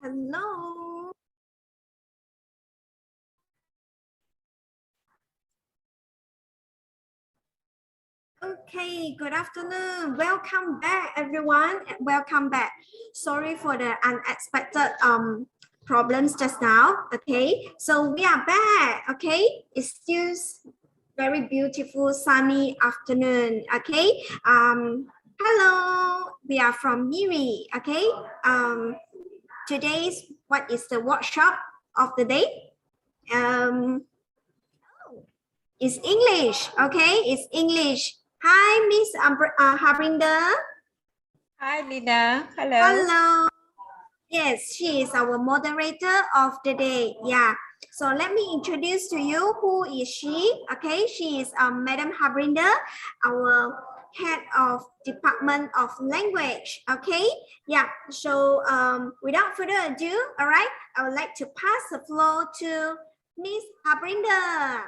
Hello. Okay, good afternoon. Welcome back, everyone. Welcome back. Sorry for the unexpected problems just now. Okay, so we are back. Okay, it's still very beautiful sunny afternoon. Okay, hello. We are from Miri. Okay, today's what is the workshop of the day? It's English. Okay, it's English. Hi, Miss Harinder. Hi, Lina. Hello. Hello. Yes, she is our moderator of the day. Yeah. So let me introduce to you who is she. Okay, she is Madam Harinder, our head of Department of Language. Okay. Yeah. So without further ado, all right, I would like to pass the floor to Miss Harinder.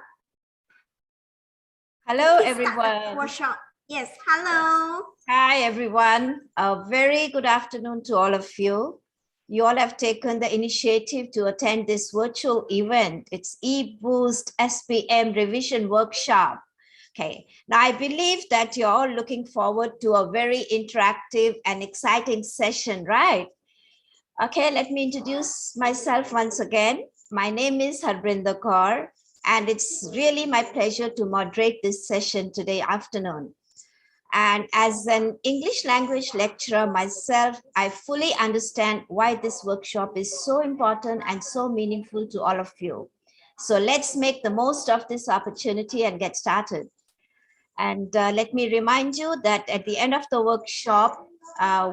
Hello, everyone. Workshop. Yes, hello. Hi, everyone. A very good afternoon to all of you. You all have taken the initiative to attend this virtual event. It's eBoost SPM Revision Workshop. Okay, now I believe that you're all looking forward to a very interactive and exciting session, right? Okay, let me introduce myself once again. My name is Harbinder Kaur, and it's really my pleasure to moderate this session today afternoon. And as an English language lecturer myself, I fully understand why this workshop is so important and so meaningful to all of you. So let's make the most of this opportunity and get started. And let me remind you that at the end of the workshop,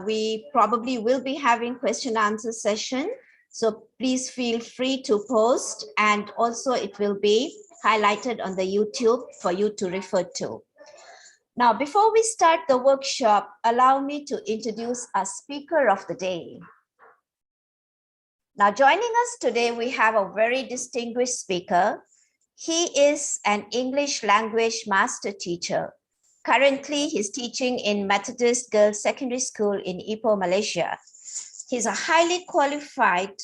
we probably will be having question answer session. So please feel free to post, and also it will be highlighted on the YouTube for you to refer to. Now, before we start the workshop, allow me to introduce our speaker of the day. Now, joining us today, we have a very distinguished speaker. He is an English language master teacher. Currently, he's teaching in Methodist Girls Secondary School in Ipoh, Malaysia. He's a highly qualified,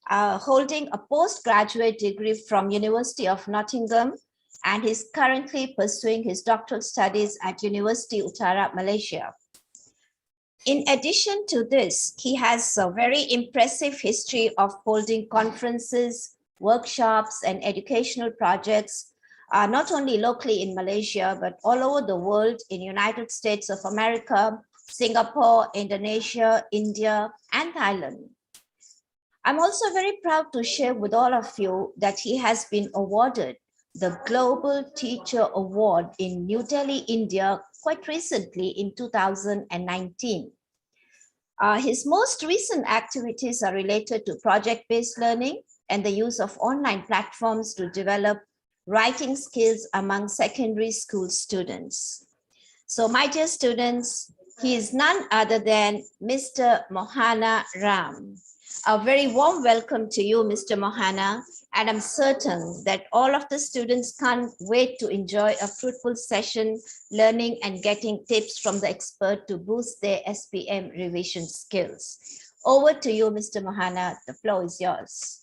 holding a postgraduate degree from University of Nottingham, and he's currently pursuing his doctoral studies at University Utara, Malaysia. In addition to this, he has a very impressive history of holding conferences, workshops, and educational projects, not only locally in Malaysia, but all over the world in United States of America, Singapore, Indonesia, India, and Thailand. I'm also very proud to share with all of you that he has been awarded the Global Teacher Award in New Delhi, India, quite recently in 2019. His most recent activities are related to project-based learning and the use of online platforms to develop writing skills among secondary school students. So my dear students, he is none other than Mr. Mohana Ram. A very warm welcome to you, Mr. Mohana, and I'm certain that all of the students can't wait to enjoy a fruitful session, learning and getting tips from the expert to boost their SPM revision skills. Over to you, Mr. Mohana. The floor is yours.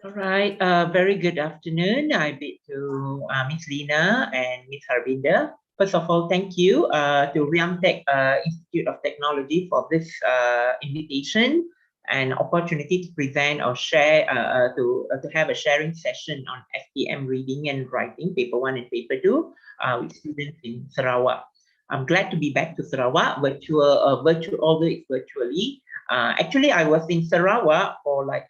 All right, very good afternoon. I bid to Ms. Lina and Ms. Harbinder. First of all, thank you to RIAMTEC Institute of Technology for this invitation and opportunity to present or share, to have a sharing session on SPM Reading and Writing, Paper 1 and Paper 2 with students in Sarawak. I'm glad to be back to Sarawak, although it's virtually. Actually, I was in Sarawak for my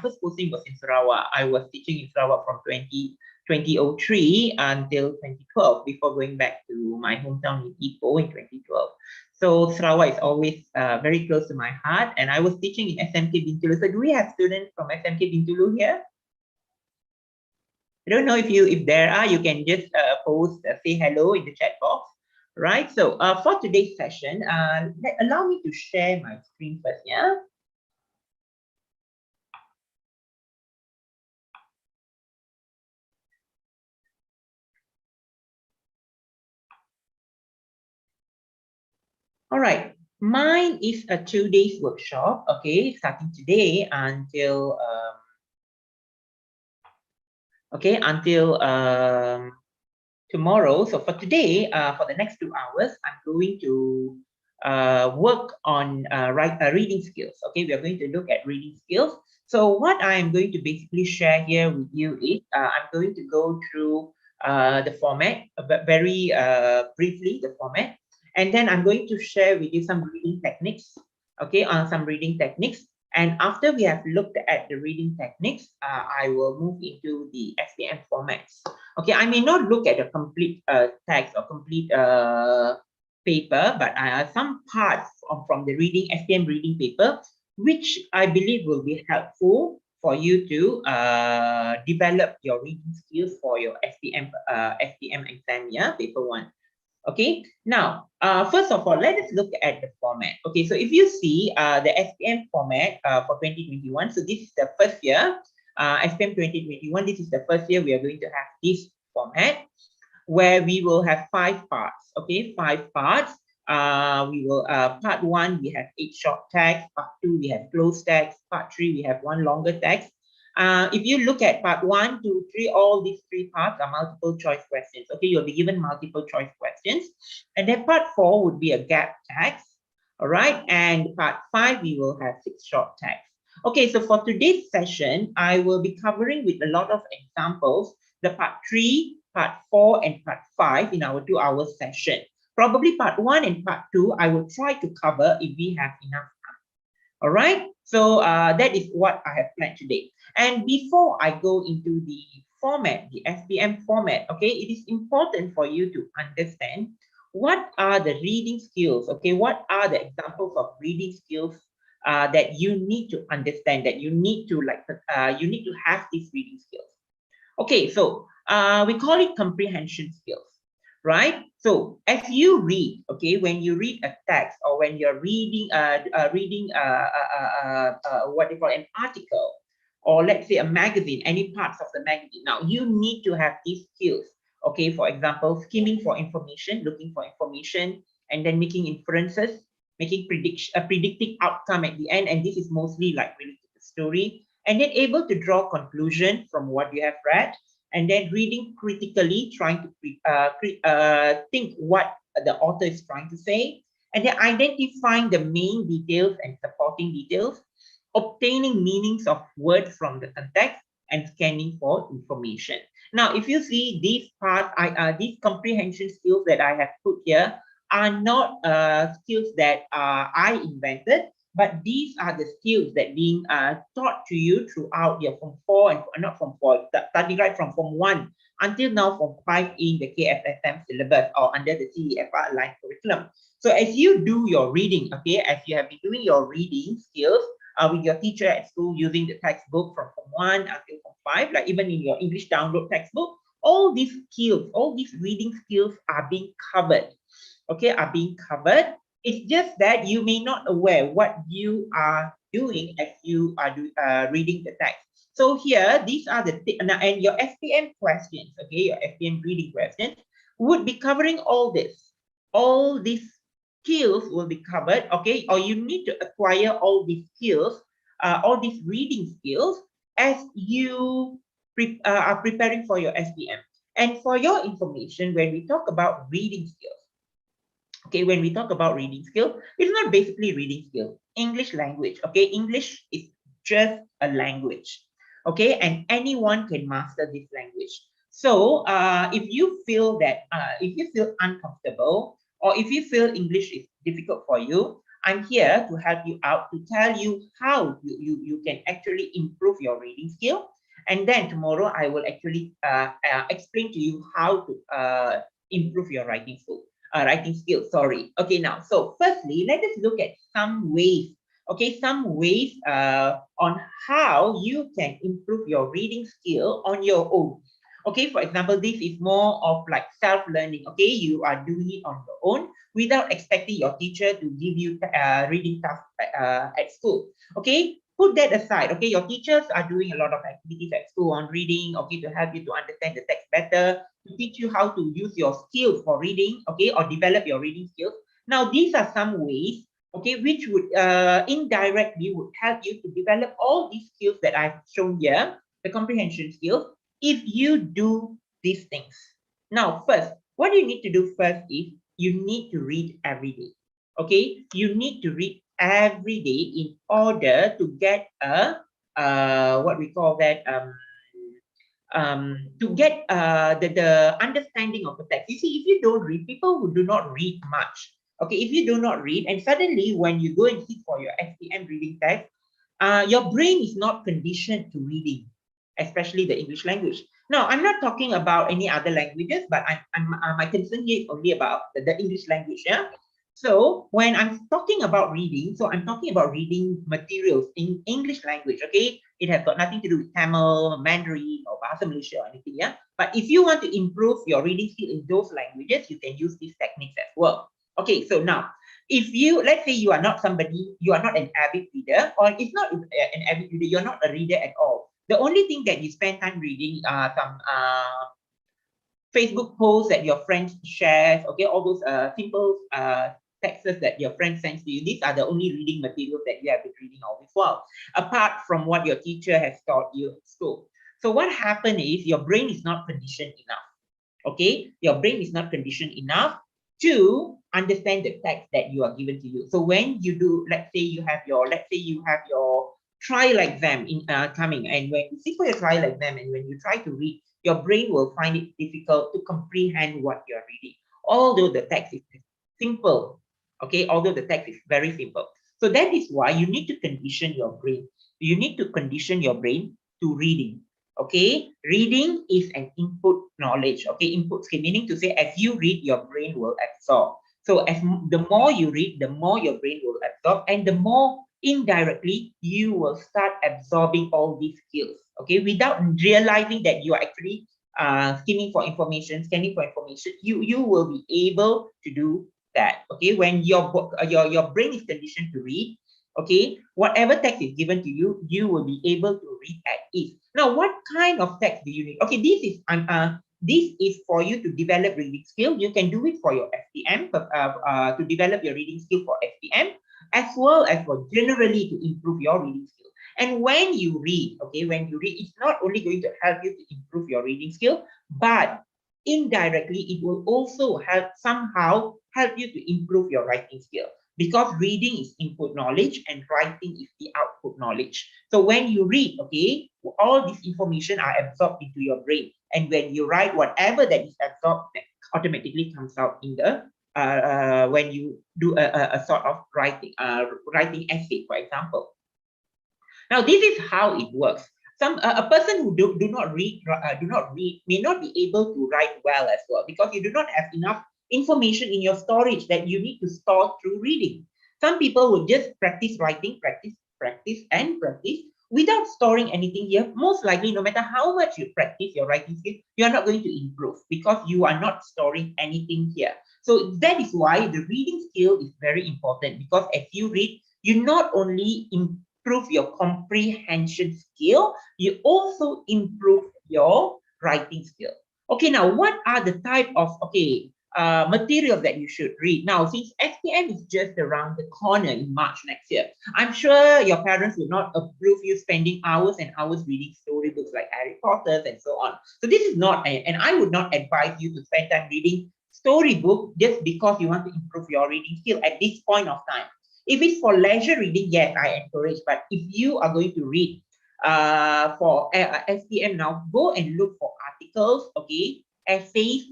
first posting was in Sarawak. I was teaching in Sarawak from 2003 until 2012 before going back to my hometown in Ipoh in 2012. So Sarawak is always very close to my heart, and I was teaching in SMK Bintulu. So do we have students from SMK Bintulu here? I don't know if there are, you can just post, say hello in the chat box. Right, so for today's session, allow me to share my screen first, yeah? All right. Mine is a 2 days workshop. Okay, starting today until tomorrow. So for today, for the next 2 hours, I'm going to work on reading skills. Okay, we are going to look at reading skills. So what I am going to basically share here with you is I'm going to go through the format, very briefly the format, and then I'm going to share with you some reading techniques. Okay, on some reading techniques. And after we have looked at the reading techniques, I will move into the SPM formats. Okay, I may not look at a complete text or complete paper, but some parts from the SPM reading paper, which I believe will be helpful for you to develop your reading skills for your SPM exam, yeah, paper 1. Okay, now, first of all, let us look at the format. Okay, so if you see the SPM format for 2021, so this is the first year, SPM 2021, this is the first year we are going to have this format where we will have 5 parts. Okay, 5 parts. Part 1, we have 8 short text. Part 2, we have closed text. Part 3, we have 1 longer text. If you look at part 1, 2, 3, all these 3 parts are multiple choice questions. Okay, you'll be given multiple choice questions. And then part 4 would be a gap text. All right, and part 5, we will have 6 short text. Okay, so for today's session, I will be covering with a lot of examples, the part 3, part 4, and part 5 in our 2-hour session. Probably part 1 and part 2, I will try to cover if we have enough time. All right, so that is what I have planned today. And before I go into the format, the SPM format, okay, it is important for you to understand what are the reading skills, okay, what are the examples of reading skills that you need to understand, that you need to have these reading skills. Okay, so we call it comprehension skills, right? So as you read, okay, when you read a text or when you're reading what they call an article, or let's say a magazine, any parts of the magazine. Now you need to have these skills. Okay, for example, skimming for information, looking for information, and then making inferences, making predicting outcome at the end. And this is mostly like related to the story. And then able to draw conclusion from what you have read, and then reading critically, trying to think what the author is trying to say, and then identifying the main details and supporting details, obtaining meanings of words from the context, and scanning for information. Now, if you see these parts, these comprehension skills that I have put here are not skills that I invented, but these are the skills that being taught to you throughout your Form 4 and not Form 4, starting right from Form 1 until now Form 5 in the KFSM syllabus or under the CEFR aligned curriculum. So as you do your reading, okay, as you have been doing your reading skills with your teacher at school using the textbook from Form 1 until Form 5, like even in your English download textbook, all these skills, all these reading skills are being covered, okay, are being covered. It's just that you may not aware what you are doing as you are reading the text. So here, these are the and your SPM questions, okay, your SPM reading questions would be covering all this. All these skills will be covered, okay, or you need to acquire all these skills, all these reading skills as you are preparing for your SPM. And for your information, when we talk about reading skills, okay, when we talk about reading skill, it's not basically reading skill. English language, okay, English is just a language, okay, and anyone can master this language. So if you feel that, if you feel uncomfortable, or if you feel English is difficult for you, I'm here to help you out, to tell you how you can actually improve your reading skill. And then tomorrow I will actually explain to you how to improve your writing skill. Writing skills, sorry. Okay, now, so firstly, let us look at some ways, okay, some ways on how you can improve your reading skill on your own. Okay, for example, this is more of like self-learning, okay, you are doing it on your own without expecting your teacher to give you reading tasks at school, okay. Put that aside, okay, your teachers are doing a lot of activities at school on reading, okay, to help you to understand the text better, to teach you how to use your skills for reading, okay, or develop your reading skills. Now, these are some ways, okay, which would indirectly would help you to develop all these skills that I've shown here, the comprehension skills, if you do these things. Now, first, what you need to do first is you need to read every day. Okay, you need to read every day in order to get a what we call that to get the understanding of the text. You see, if you don't read, people who do not read much, okay, if you do not read, and suddenly when you go and sit for your SPM reading text, your brain is not conditioned to reading, especially the English language. Now, I'm not talking about any other languages, but my concern here is only about the English language. Yeah. So when I'm talking about reading, so I'm talking about reading materials in English language. Okay, it has got nothing to do with Tamil, Mandarin, or Bahasa Malaysia or anything. Yeah. But if you want to improve your reading skill in those languages, you can use these techniques as well. Okay. So now, if you, let's say you are not somebody, you are not an avid reader, or if not an avid reader, you're not a reader at all. The only thing that you spend time reading are some Facebook posts that your friends shares, okay, all those simple texts that your friend sends to you. These are the only reading materials that you have been reading all this while, apart from what your teacher has taught you at school. So what happened is your brain is not conditioned enough. Okay, your brain is not conditioned enough to understand the text that you are given to you. So when you do, let's say you have your trial exam in coming, and when you sit for your trial exam and when you try to read, your brain will find it difficult to comprehend what you're reading, although the text is simple. Okay, although the text is very simple. So that is why you need to condition your brain. You need to condition your brain to reading. Okay, reading is an input knowledge. Okay, input skill, meaning to say as you read, your brain will absorb. So as the more you read, the more your brain will absorb, and the more indirectly you will start absorbing all these skills. Okay, without realizing that you are actually scanning for information, you will be able to do that. Okay, when your brain is conditioned to read, okay, whatever text is given to you, you will be able to read at ease. Now, what kind of text do you need? Okay, this is for you to develop reading skill. You can do it for your SPM, to develop your reading skill for SPM, as well as for generally to improve your reading skill. And when you read, okay, it's not only going to help you to improve your reading skill, but indirectly, it will also somehow help you to improve your writing skill. Because reading is input knowledge and writing is the output knowledge. So when you read, okay, all this information are absorbed into your brain. And when you write, whatever that is absorbed that automatically comes out in the when you do a sort of writing essay, for example. Now, this is how it works. A person who do not read may not be able to write well as well, because you do not have enough information in your storage that you need to store through reading. Some people will just practice writing, practice without storing anything here. Most likely, no matter how much you practice your writing skills, you are not going to improve because you are not storing anything here. So that is why the reading skill is very important, because as you read, you not only improve your comprehension skill, you also improve your writing skill. Okay, now what are the type of materials that you should read? Now, since SPM is just around the corner in March next year, I'm sure your parents will not approve you spending hours and hours reading storybooks like Harry Potter and so on. So this is not, and I would not advise you to spend time reading storybook just because you want to improve your reading skill at this point of time. If it's for leisure reading, yes, I encourage. But if you are going to read for SPM now, go and look for articles, okay, essays,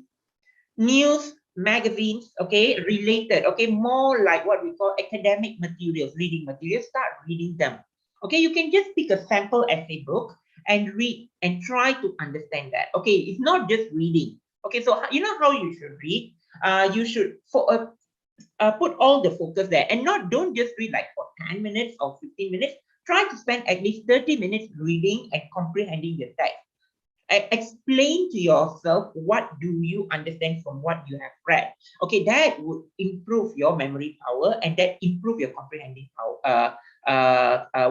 news, magazines, okay, related, okay, more like what we call academic materials, reading materials. Start reading them. Okay, you can just pick a sample essay book and read and try to understand that. Okay, it's not just reading. Okay, so you know how you should read? You should put all the focus there, and don't just read like for 10 minutes or 15 minutes. Try to spend at least 30 minutes reading and comprehending the text. Explain to yourself what do you understand from what you have read. Okay, that would improve your memory power and that improve your comprehending power.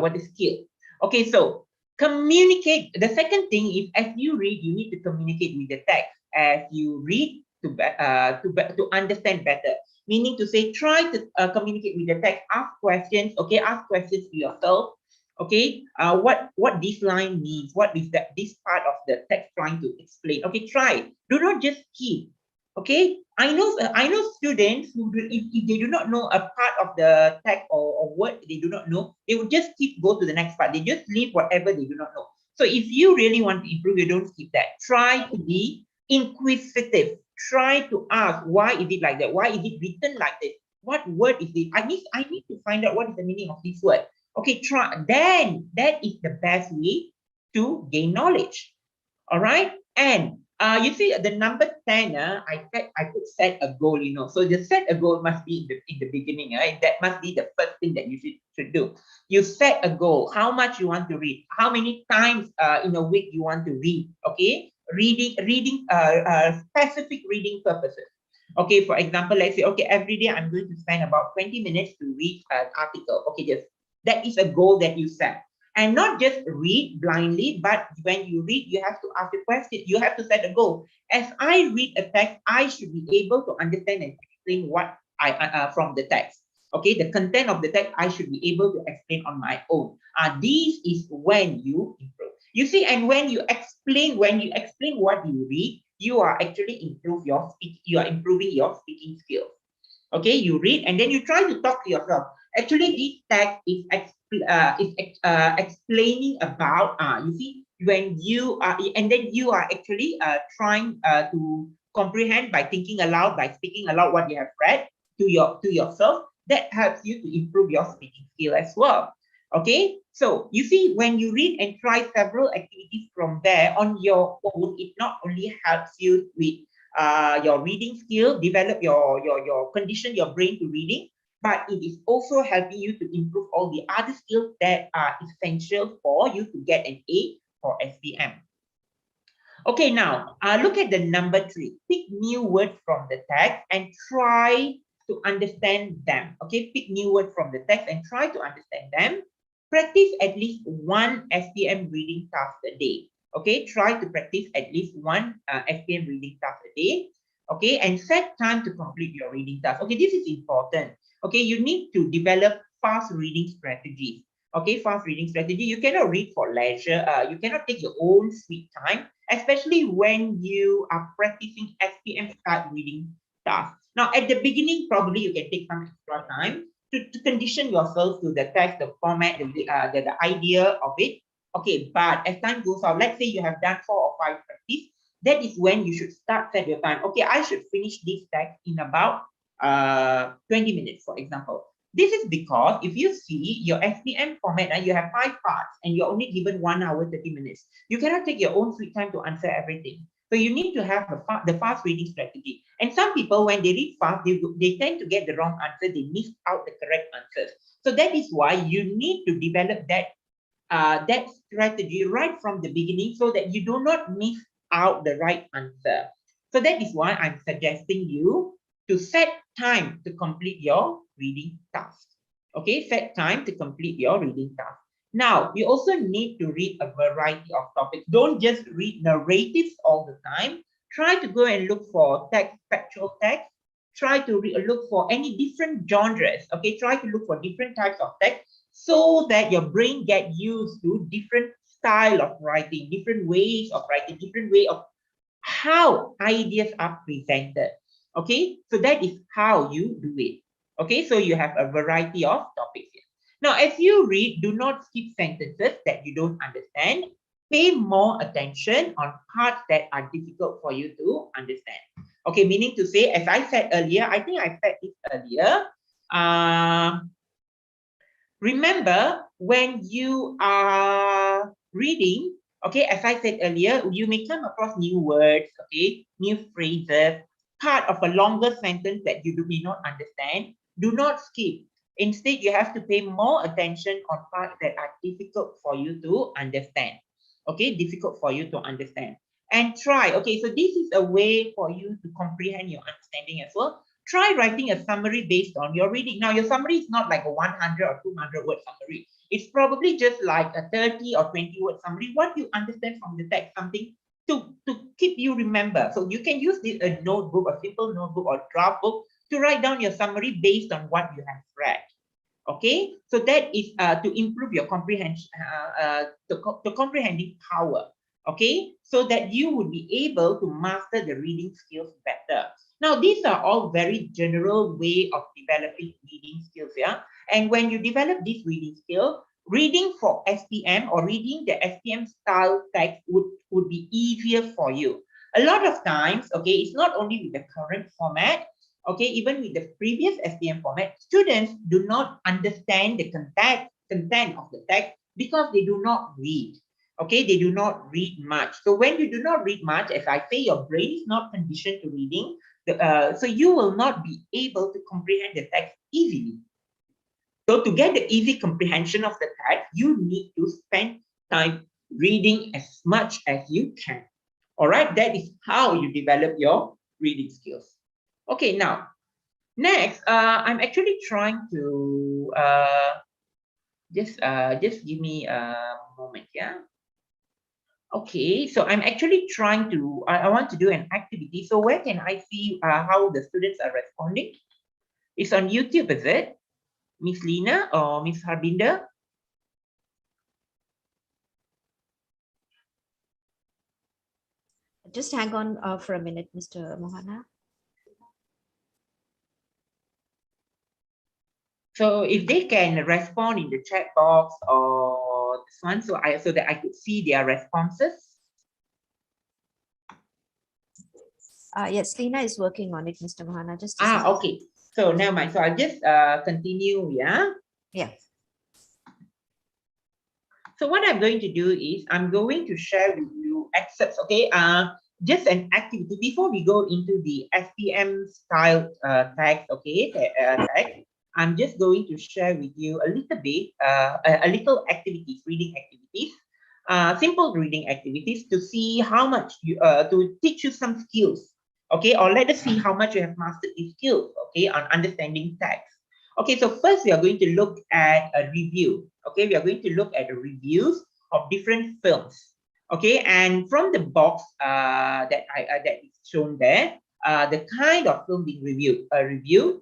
What is skill? Okay, so communicate. The second thing is, as you read, you need to communicate with the text. As you read, to understand better. Meaning to say, try to communicate with the text, ask questions, okay, ask questions to yourself, okay, what this line means, what is that this part of the text trying to explain, okay, try, do not just skip, okay. I know students who if they do not know a part of the text or word they do not know, they would just go to the next part, they just leave whatever they do not know. So if you really want to improve, you don't skip that. Try to be inquisitive. Try to ask, why is it like that? Why is it written like this? What word is it? I need to find out what is the meaning of this word. Okay, try. Then that is the best way to gain knowledge. All right. And you see the number 10, I could set a goal, you know. So the set a goal must be in the beginning, right? That must be the first thing that you should do. You set a goal, how much you want to read, how many times in a week you want to read, okay? Reading specific reading purposes. Okay, for example, let's say, okay, every day I'm going to spend about 20 minutes to read an article. Okay, just that is a goal that you set. And not just read blindly, but when you read, you have to ask a question. You have to set a goal. As I read a text, I should be able to understand and explain what from the text. Okay, the content of the text, I should be able to explain on my own. This is when you improve. You see, and when you explain what you read, you are actually improving your speaking skills. Okay, you read and then you try to talk to yourself. Actually, this text is explaining about you see, when you are, and then you are actually trying to comprehend by thinking aloud, by speaking aloud what you have read to yourself. That helps you to improve your speaking skill as well. Okay, so you see, when you read and try several activities from there on your own, it not only helps you with your reading skill, develop your condition your brain to reading, but it is also helping you to improve all the other skills that are essential for you to get an A for SPM. Okay, now look at the number 3. Pick new words from the text and try to understand them. Okay, pick new words from the text and try to understand them. Practice at least one SPM reading task a day. Okay, try to practice at least one SPM reading task a day. Okay, and set time to complete your reading task. Okay, this is important. Okay, you need to develop fast reading strategies. Okay, fast reading strategy. You cannot read for leisure. You cannot take your own sweet time, especially when you are practicing SPM style reading tasks. Now, at the beginning, probably you can take some extra time to condition yourself to the text, the format, the idea of it. Okay, but as time goes on, let's say you have done 4 or 5 practice, that is when you should start set your time. Okay, I should finish this text in about 20 minutes, for example. This is because if you see your SPM format, you have 5 parts and you're only given 1 hour 30 minutes. You cannot take your own sweet time to answer everything. So you need to have the fast reading strategy. And some people, when they read fast, they tend to get the wrong answer. They miss out the correct answers. So that is why you need to develop that strategy right from the beginning so that you do not miss out the right answer. So that is why I'm suggesting you to set time to complete your reading task. Okay, set time to complete your reading task. Now, you also need to read a variety of topics. Don't just read narratives all the time. Try to go and look for text, factual text. Try to look for any different genres. Okay, try to look for different types of text so that your brain get used to different style of writing, different ways of writing, different way of how ideas are presented. Okay, so that is how you do it. Okay, so you have a variety of topics here. Now, as you read, do not skip sentences that you don't understand. Pay more attention on parts that are difficult for you to understand. Okay, meaning to say, as I said earlier, I think I said this earlier. Remember, when you are reading, okay, as I said earlier, you may come across new words, okay, new phrases, part of a longer sentence that you may not understand. Do not skip. Instead, you have to pay more attention on parts that are difficult for you to understand. Okay, difficult for you to understand. And try, okay, so this is a way for you to comprehend your understanding as well. Try writing a summary based on your reading. Now, your summary is not like a 100 or 200 word summary. It's probably just like a 30 or 20 word summary. What you understand from the text, something to keep you remember. So you can use this a notebook, a simple notebook or draft book to write down your summary based on what you have read. Okay, so that is to improve your comprehension, the comprehending power. Okay, so that you would be able to master the reading skills better. Now, these are all very general way of developing reading skills, yeah. And when you develop this reading skill, reading for SPM or reading the SPM style text would be easier for you. A lot of times, okay, it's not only with the current format, okay, even with the previous SPM format, students do not understand the content of the text because they do not read. Okay, they do not read much. So when you do not read much, as I say, your brain is not conditioned to reading, so you will not be able to comprehend the text easily. So to get the easy comprehension of the text, you need to spend time reading as much as you can. All right, that is how you develop your reading skills. Okay, now, next, I'm actually trying to just give me a moment, yeah. Okay, so I'm actually trying to, I want to do an activity. So where can I see how the students are responding? It's on YouTube, is it? Miss Lina or Miss Harbinder? Just hang on for a minute, Mr. Mohana. So if they can respond in the chat box or this one, so that I could see their responses. Yes, Lina is working on it, Mr. Mohana. Just okay. So never mind. So I'll just continue, yeah? Yeah. So what I'm going to do is I'm going to share with you excerpts, okay? Just an activity before we go into the SPM style text, okay? Text. I'm just going to share with you a little bit, a little activities, reading activities, simple reading activities to see how much you, to teach you some skills, okay? Or let us see how much you have mastered these skills, okay, on understanding text. Okay, so first we are going to look at a review. Okay, we are going to look at the reviews of different films. Okay, and from the box that is shown there, the kind of film being reviewed.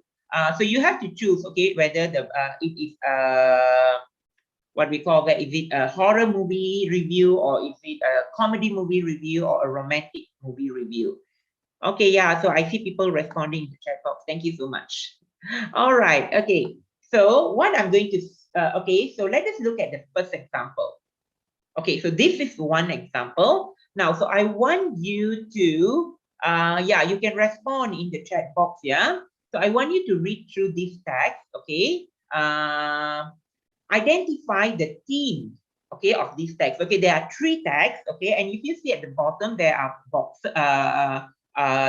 So you have to choose. Okay, whether it is what we call that, is it a horror movie review, or is it a comedy movie review, or a romantic movie review? Okay, yeah. So I see people responding in the chat box. Thank you so much. All right. Okay. So what I'm going to, okay, so let us look at the first example. Okay, so this is one example. Now, so I want you to, yeah, you can respond in the chat box, yeah? So I want you to read through this text, okay? Identify the theme, okay, of this text. Okay, there are 3 texts, okay? And if you see at the bottom, there are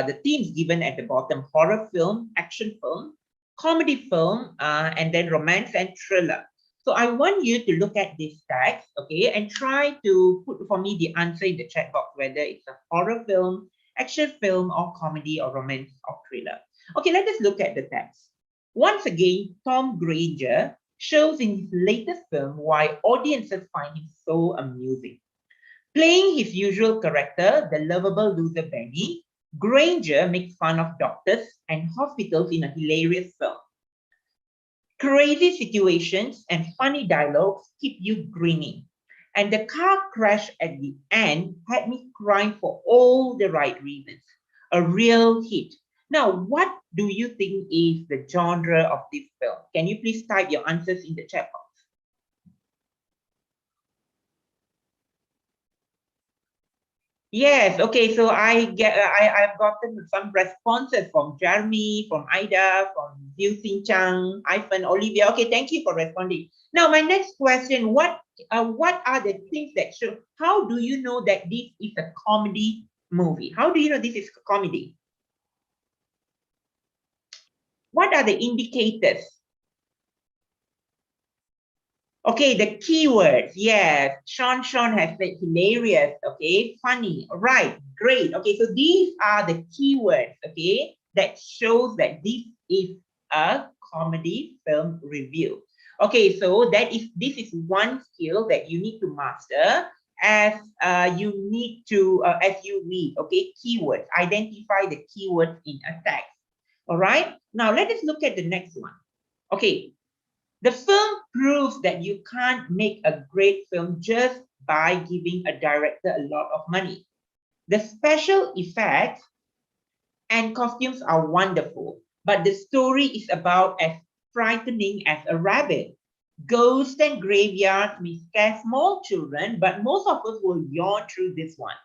the themes given at the bottom: horror film, action film, comedy film, and then romance and thriller. So I want you to look at this text, okay, and try to put for me the answer in the chat box, whether it's a horror film, action film, or comedy, or romance, or thriller. Okay, let us look at the text. Once again, Tom Granger shows in his latest film why audiences find him so amusing. Playing his usual character, the lovable loser Benny, Granger makes fun of doctors and hospitals in a hilarious film. Crazy situations and funny dialogues keep you grinning. And the car crash at the end had me crying for all the right reasons. A real hit. Now, what do you think is the genre of this film? Can you please type your answers in the chat box? Yes, okay, so I've gotten some responses from Jeremy, from Ida, from Liu Xin Chang, Ivan, Olivia. Okay, thank you for responding. Now, my next question, what are the things that show, how do you know that this is a comedy movie? How do you know this is a comedy? What are the indicators? Okay, the keywords, yes. Sean has said hilarious, okay, funny, all right, great. Okay, so these are the keywords, okay, that shows that this is a comedy film review. Okay, so this is one skill that you need to master, as you need to, as you read, okay, keywords, identify the keywords in a text. All right, now let us look at the next one. Okay, the film proves that you can't make a great film just by giving a director a lot of money. The special effects and costumes are wonderful, but the story is about as frightening as a rabbit. Ghosts and graveyards may scare small children, but most of us will yawn through this one.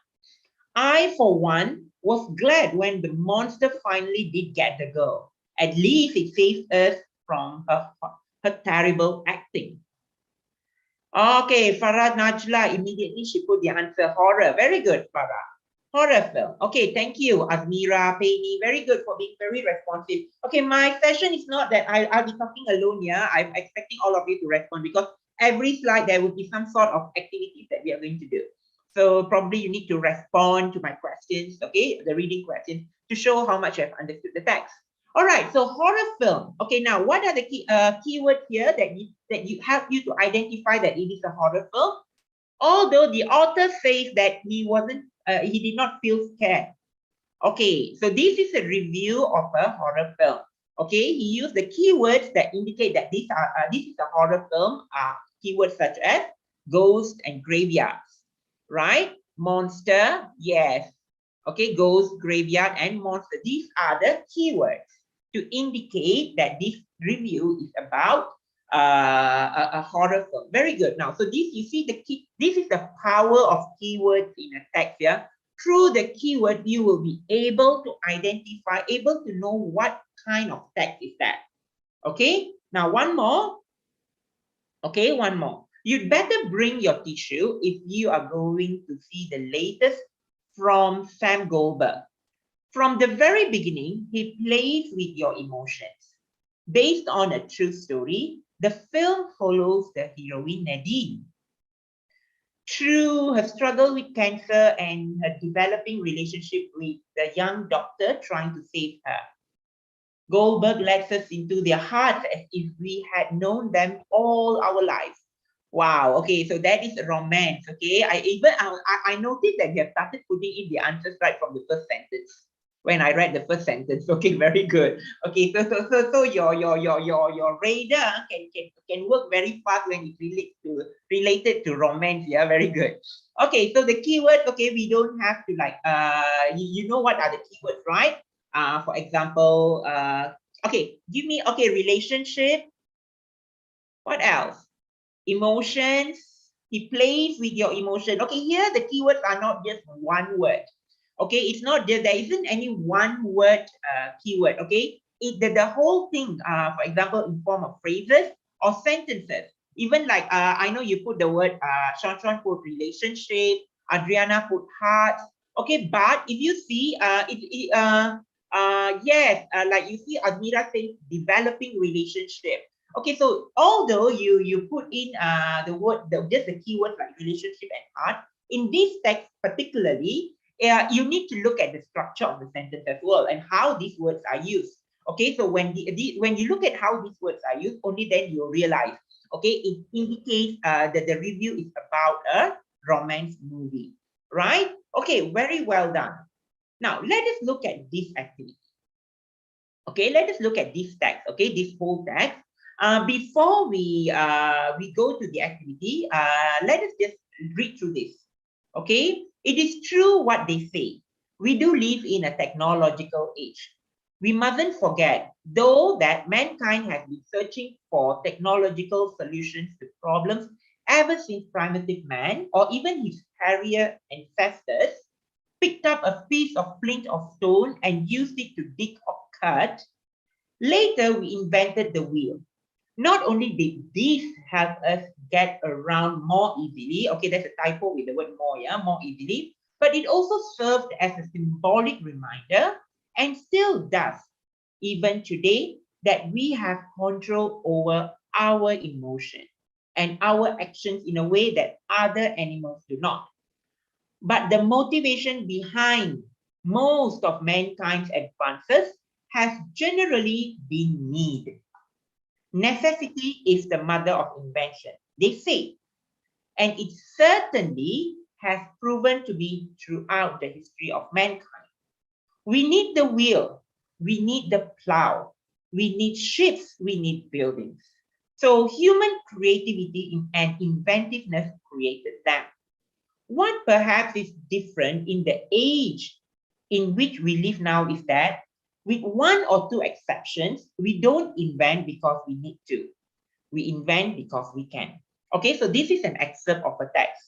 I, for one, was glad when the monster finally did get the girl. At least it saved us from her terrible acting. Okay, Farah Najla, immediately she put the answer horror. Very good, Farah. Horror film. Okay, thank you, Azmira, Penny. Very good for being very responsive. Okay, my session is not that I'll be talking alone here. I'm expecting all of you to respond because every slide there will be some sort of activities that we are going to do. So probably you need to respond to my questions, okay, the reading questions, to show how much I've understood the text. All right, so horror film. Okay, now what are the keywords here that you help you to identify that it is a horror film? Although the author says that he did not feel scared. Okay, so this is a review of a horror film. Okay, he used the keywords that indicate that this is a horror film. Keywords such as ghost and graveyards, right? Monster, yes. Okay, ghost, graveyard, and monster. These are the keywords to indicate that this review is about a horror film. Very good. Now, so this, you see the key, this is the power of keywords in a text here. Through the keyword, you will be able to identify, able to know what kind of text is that. Okay, now one more. Okay, one more. You'd better bring your tissue if you are going to see the latest from Sam Goldberg. From the very beginning, he plays with your emotions. Based on a true story, the film follows the heroine Nadine through her struggle with cancer and her developing relationship with the young doctor trying to save her. Goldberg lets us into their hearts as if we had known them all our lives. Wow, okay, so that is romance, okay? I noticed that they have started putting in the answers right from the first sentence. When I read the first sentence, okay, very good. Okay, so your radar can work very fast when it related to romance. Yeah, very good. Okay, so the keywords, okay, we don't have to like you know what are the keywords, right? For example, okay, give me relationship. What else? Emotions. He plays with your emotion. Okay, here the keywords are not just one word. Okay, it's not there isn't any one word keyword. Okay, the whole thing, for example, in form of phrases or sentences. Even like I know you put the word Sean put relationship, Adriana put heart. Okay, but if you see yes, like you see Admira says developing relationship. Okay, so although you put in the word, just the keyword like relationship and heart, in this text particularly, you need to look at the structure of the sentence as well and how these words are used. Okay, so when you look at how these words are used, only then you realize, okay, it indicates that the review is about a romance movie, right? Okay, very well done. Now, let us look at this activity. Okay, let us look at this text, okay, this whole text. Before we go to the activity, let us just read through this. Okay, it is true what they say. We do live in a technological age. We mustn't forget, though, that mankind has been searching for technological solutions to problems ever since primitive man, or even his harrier ancestors, picked up a piece of flint or stone and used it to dig or cut. Later, we invented the wheel. Not only did this help us get around more easily, okay, there's a typo with the word more, yeah, more easily, but it also served as a symbolic reminder and still does, even today, that we have control over our emotion and our actions in a way that other animals do not. But the motivation behind most of mankind's advances has generally been need. Necessity is the mother of invention, they say, and it certainly has proven to be throughout the history of mankind. We need the wheel, we need the plow, we need ships, we need buildings. So human creativity and inventiveness created them. What perhaps is different in the age in which we live now is that, with one or two exceptions, we don't invent because we need to. We invent because we can. Okay, so this is an excerpt of a text,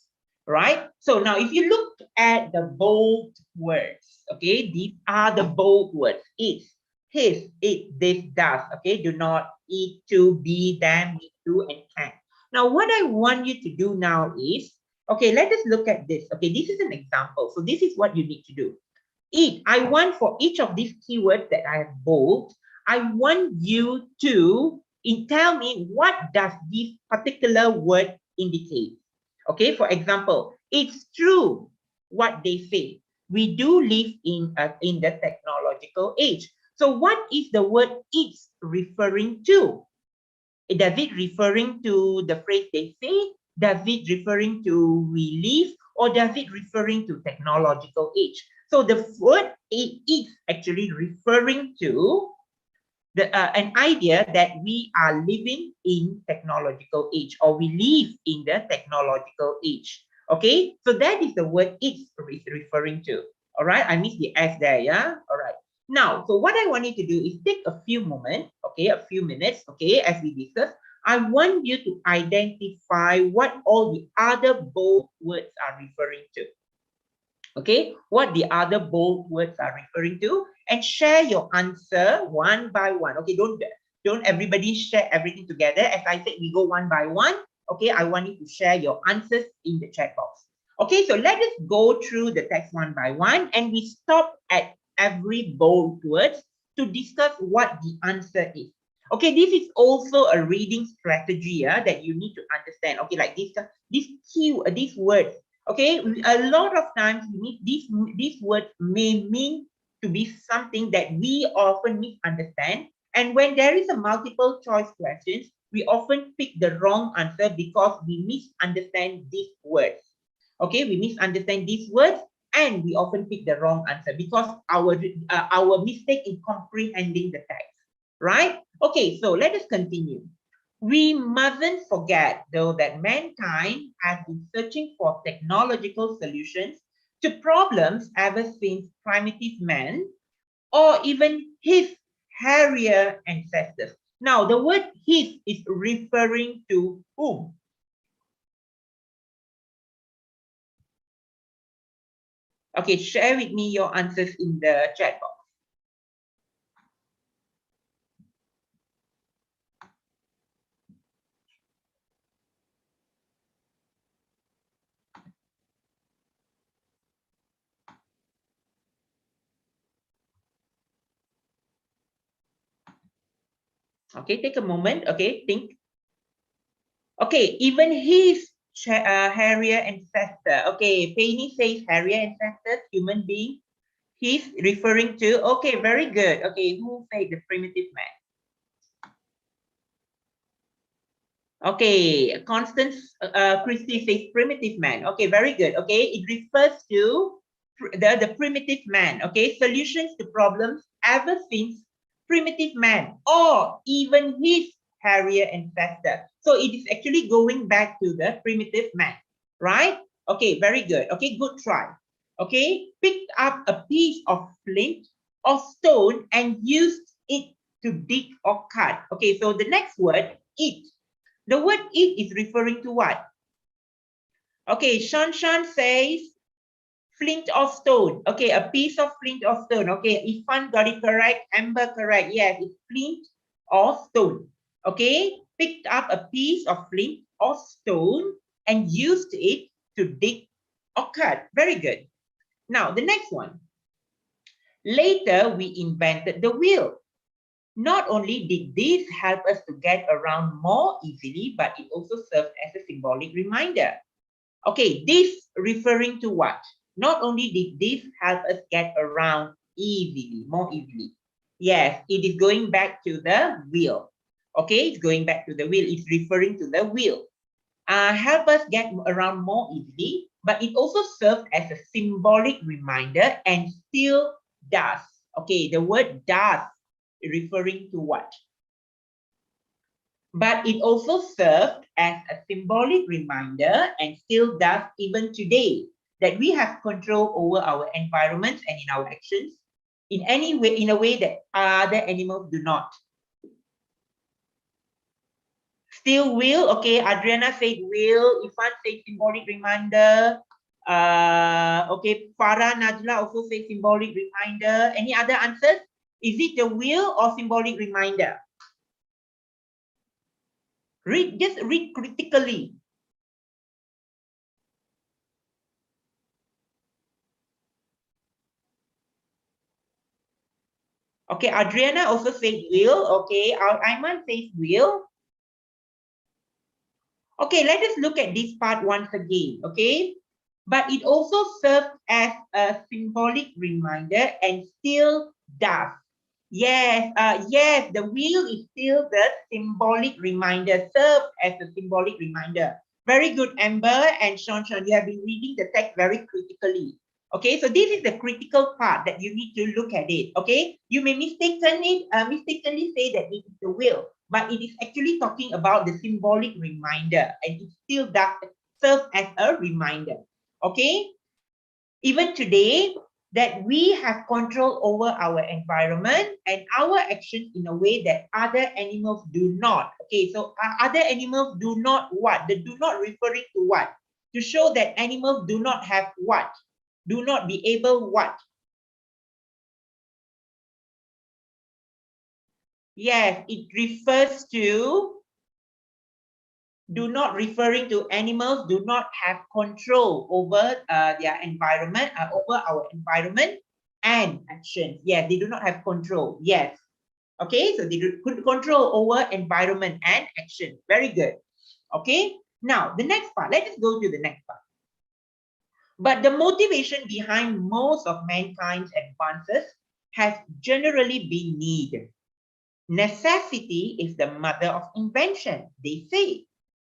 right? So now if you look at the bold words, okay, these are the bold words. It, his, it, this, does, okay? Do not, eat, to, be, them, need to, and can. Now what I want you to do now is, okay, let us look at this. Okay, this is an example. So this is what you need to do. Eat. I want for each of these keywords that I have bold, I want you to tell me what does this particular word indicate. Okay, for example, it's true what they say. We do live in the technological age. So what is the word it's referring to? Does it referring to the phrase they say? Does it referring to we live? Or does it referring to technological age? So the word it is actually referring to an idea that we are living in technological age, or we live in the technological age. Okay, so that is the word it's referring to. All right, I missed the S there, yeah? All right. Now, so what I want you to do is take a few moments, okay, a few minutes, okay, as we discuss. I want you to identify what all the other bold words are referring to. Okay, what the other bold words are referring to, and share your answer one by one. Okay, don't everybody share everything together. As I said, we go one by one. Okay, I want you to share your answers in the chat box. Okay, so let us go through the text one by one, and we stop at every bold words to discuss what the answer is. Okay, this is also a reading strategy that you need to understand. Okay, like these words. Okay, a lot of times these words may mean to be something that we often misunderstand. And when there is a multiple choice questions, we often pick the wrong answer because we misunderstand these words. Okay, we misunderstand these words and we often pick the wrong answer because our mistake in comprehending the text, right? Okay, so let us continue. We mustn't forget, though, that mankind has been searching for technological solutions to problems ever since primitive man, or even his hairier ancestors. Now, the word his is referring to whom? Okay, share with me your answers in the chat box. Okay, take a moment. Okay, think. Okay, even his hairier ancestor. Okay, Penny says hairier ancestors, human being. He's referring to. Okay, very good. Okay, who said the primitive man? Okay, Constance Christie says primitive man. Okay, very good. Okay, it refers to the primitive man. Okay, solutions to problems ever since primitive man, or even his hairier ancestor. So it is actually going back to the primitive man, right? Okay, very good. Okay, good try. Okay, picked up a piece of flint or stone and used it to dig or cut. Okay, so the next word, it. The word it is referring to what? Okay, Shan says flint or stone. Okay, a piece of flint or stone. Okay, Ifan got it correct. Amber correct. Yes, it's flint or stone. Okay, picked up a piece of flint or stone and used it to dig or cut. Very good. Now, the next one. Later, we invented the wheel. Not only did this help us to get around more easily, but it also served as a symbolic reminder. Okay, this referring to what? Not only did this help us get around easily, more easily. Yes, it is going back to the wheel. Okay, it's going back to the wheel. It's referring to the wheel. Help us get around more easily. but it also serves as a symbolic reminder and still does. Okay, the word does referring to what? But it also served as a symbolic reminder and still does even today that we have control over our environments and in our actions in any way, in a way that other animals do not. Still will, okay, Adriana said will, Ifan said symbolic reminder. Okay, Farah Najla also said symbolic reminder. Any other answers? Is it the will or symbolic reminder? Just read critically. Okay, Adriana also said will. Okay, Aiman says will. Okay, let us look at this part once again. Okay, but it also serves as a symbolic reminder and still does. Yes, yes, the will is still the symbolic reminder, serves as a symbolic reminder. Very good, Amber and Sean. You have been reading the text very critically. Okay, so this is the critical part that you need to look at it. Okay, you may mistakenly say that it is the will, but it is actually talking about the symbolic reminder, and it still does serve as a reminder. Okay, even today, that we have control over our environment and our actions in a way that other animals do not. Okay, so other animals do not what? They do not referring to what? To show that animals do not have what? Do not be able what? Yes, it refers to do not referring to animals do not have control over their environment, over our environment and actions. Yes, they do not have control. Yes. Okay, so they do control over environment and action. Very good. Okay, now the next part. Let us go to the next part. But the motivation behind most of mankind's advances has generally been need. Necessity is the mother of invention, they say.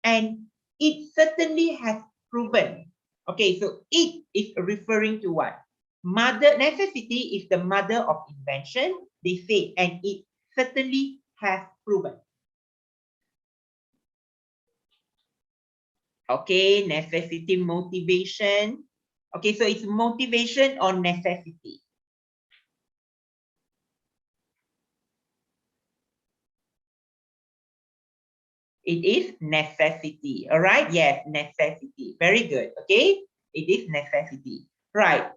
And it certainly has proven. Okay, so it is referring to what? Necessity is the mother of invention, they say, and it certainly has proven. Okay, necessity, motivation. Okay, so it's motivation or necessity. It is necessity. All right. Yes, necessity. Very good. Okay. It is necessity. Right.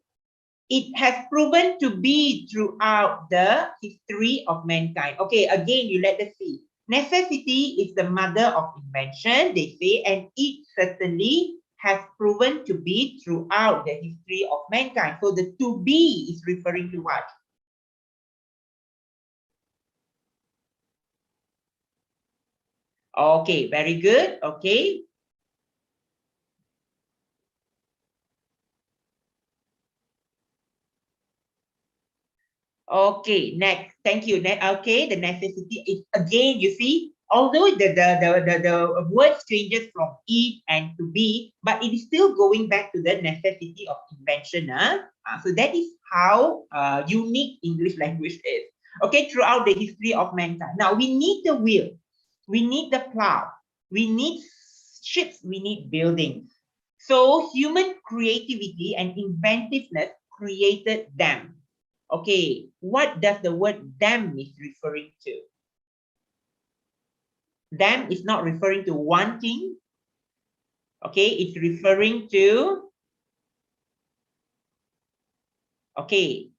It has proven to be throughout the history of mankind. Okay. Again, you let us see. Necessity is the mother of invention, they say, and it certainly has proven to be throughout the history of mankind. So the to be is referring to what? Okay, very good. Okay. Okay, next. Thank you. Okay, the necessity is again, you see, although the word changes from it and to be, but it is still going back to the necessity of invention. So that is how unique English language is. Okay, throughout the history of mankind. Now we need the wheel, we need the plow, we need ships, we need buildings. So human creativity and inventiveness created them. Okay, what does the word them is referring to? Them is not referring to one thing. Okay, it's referring to, okay,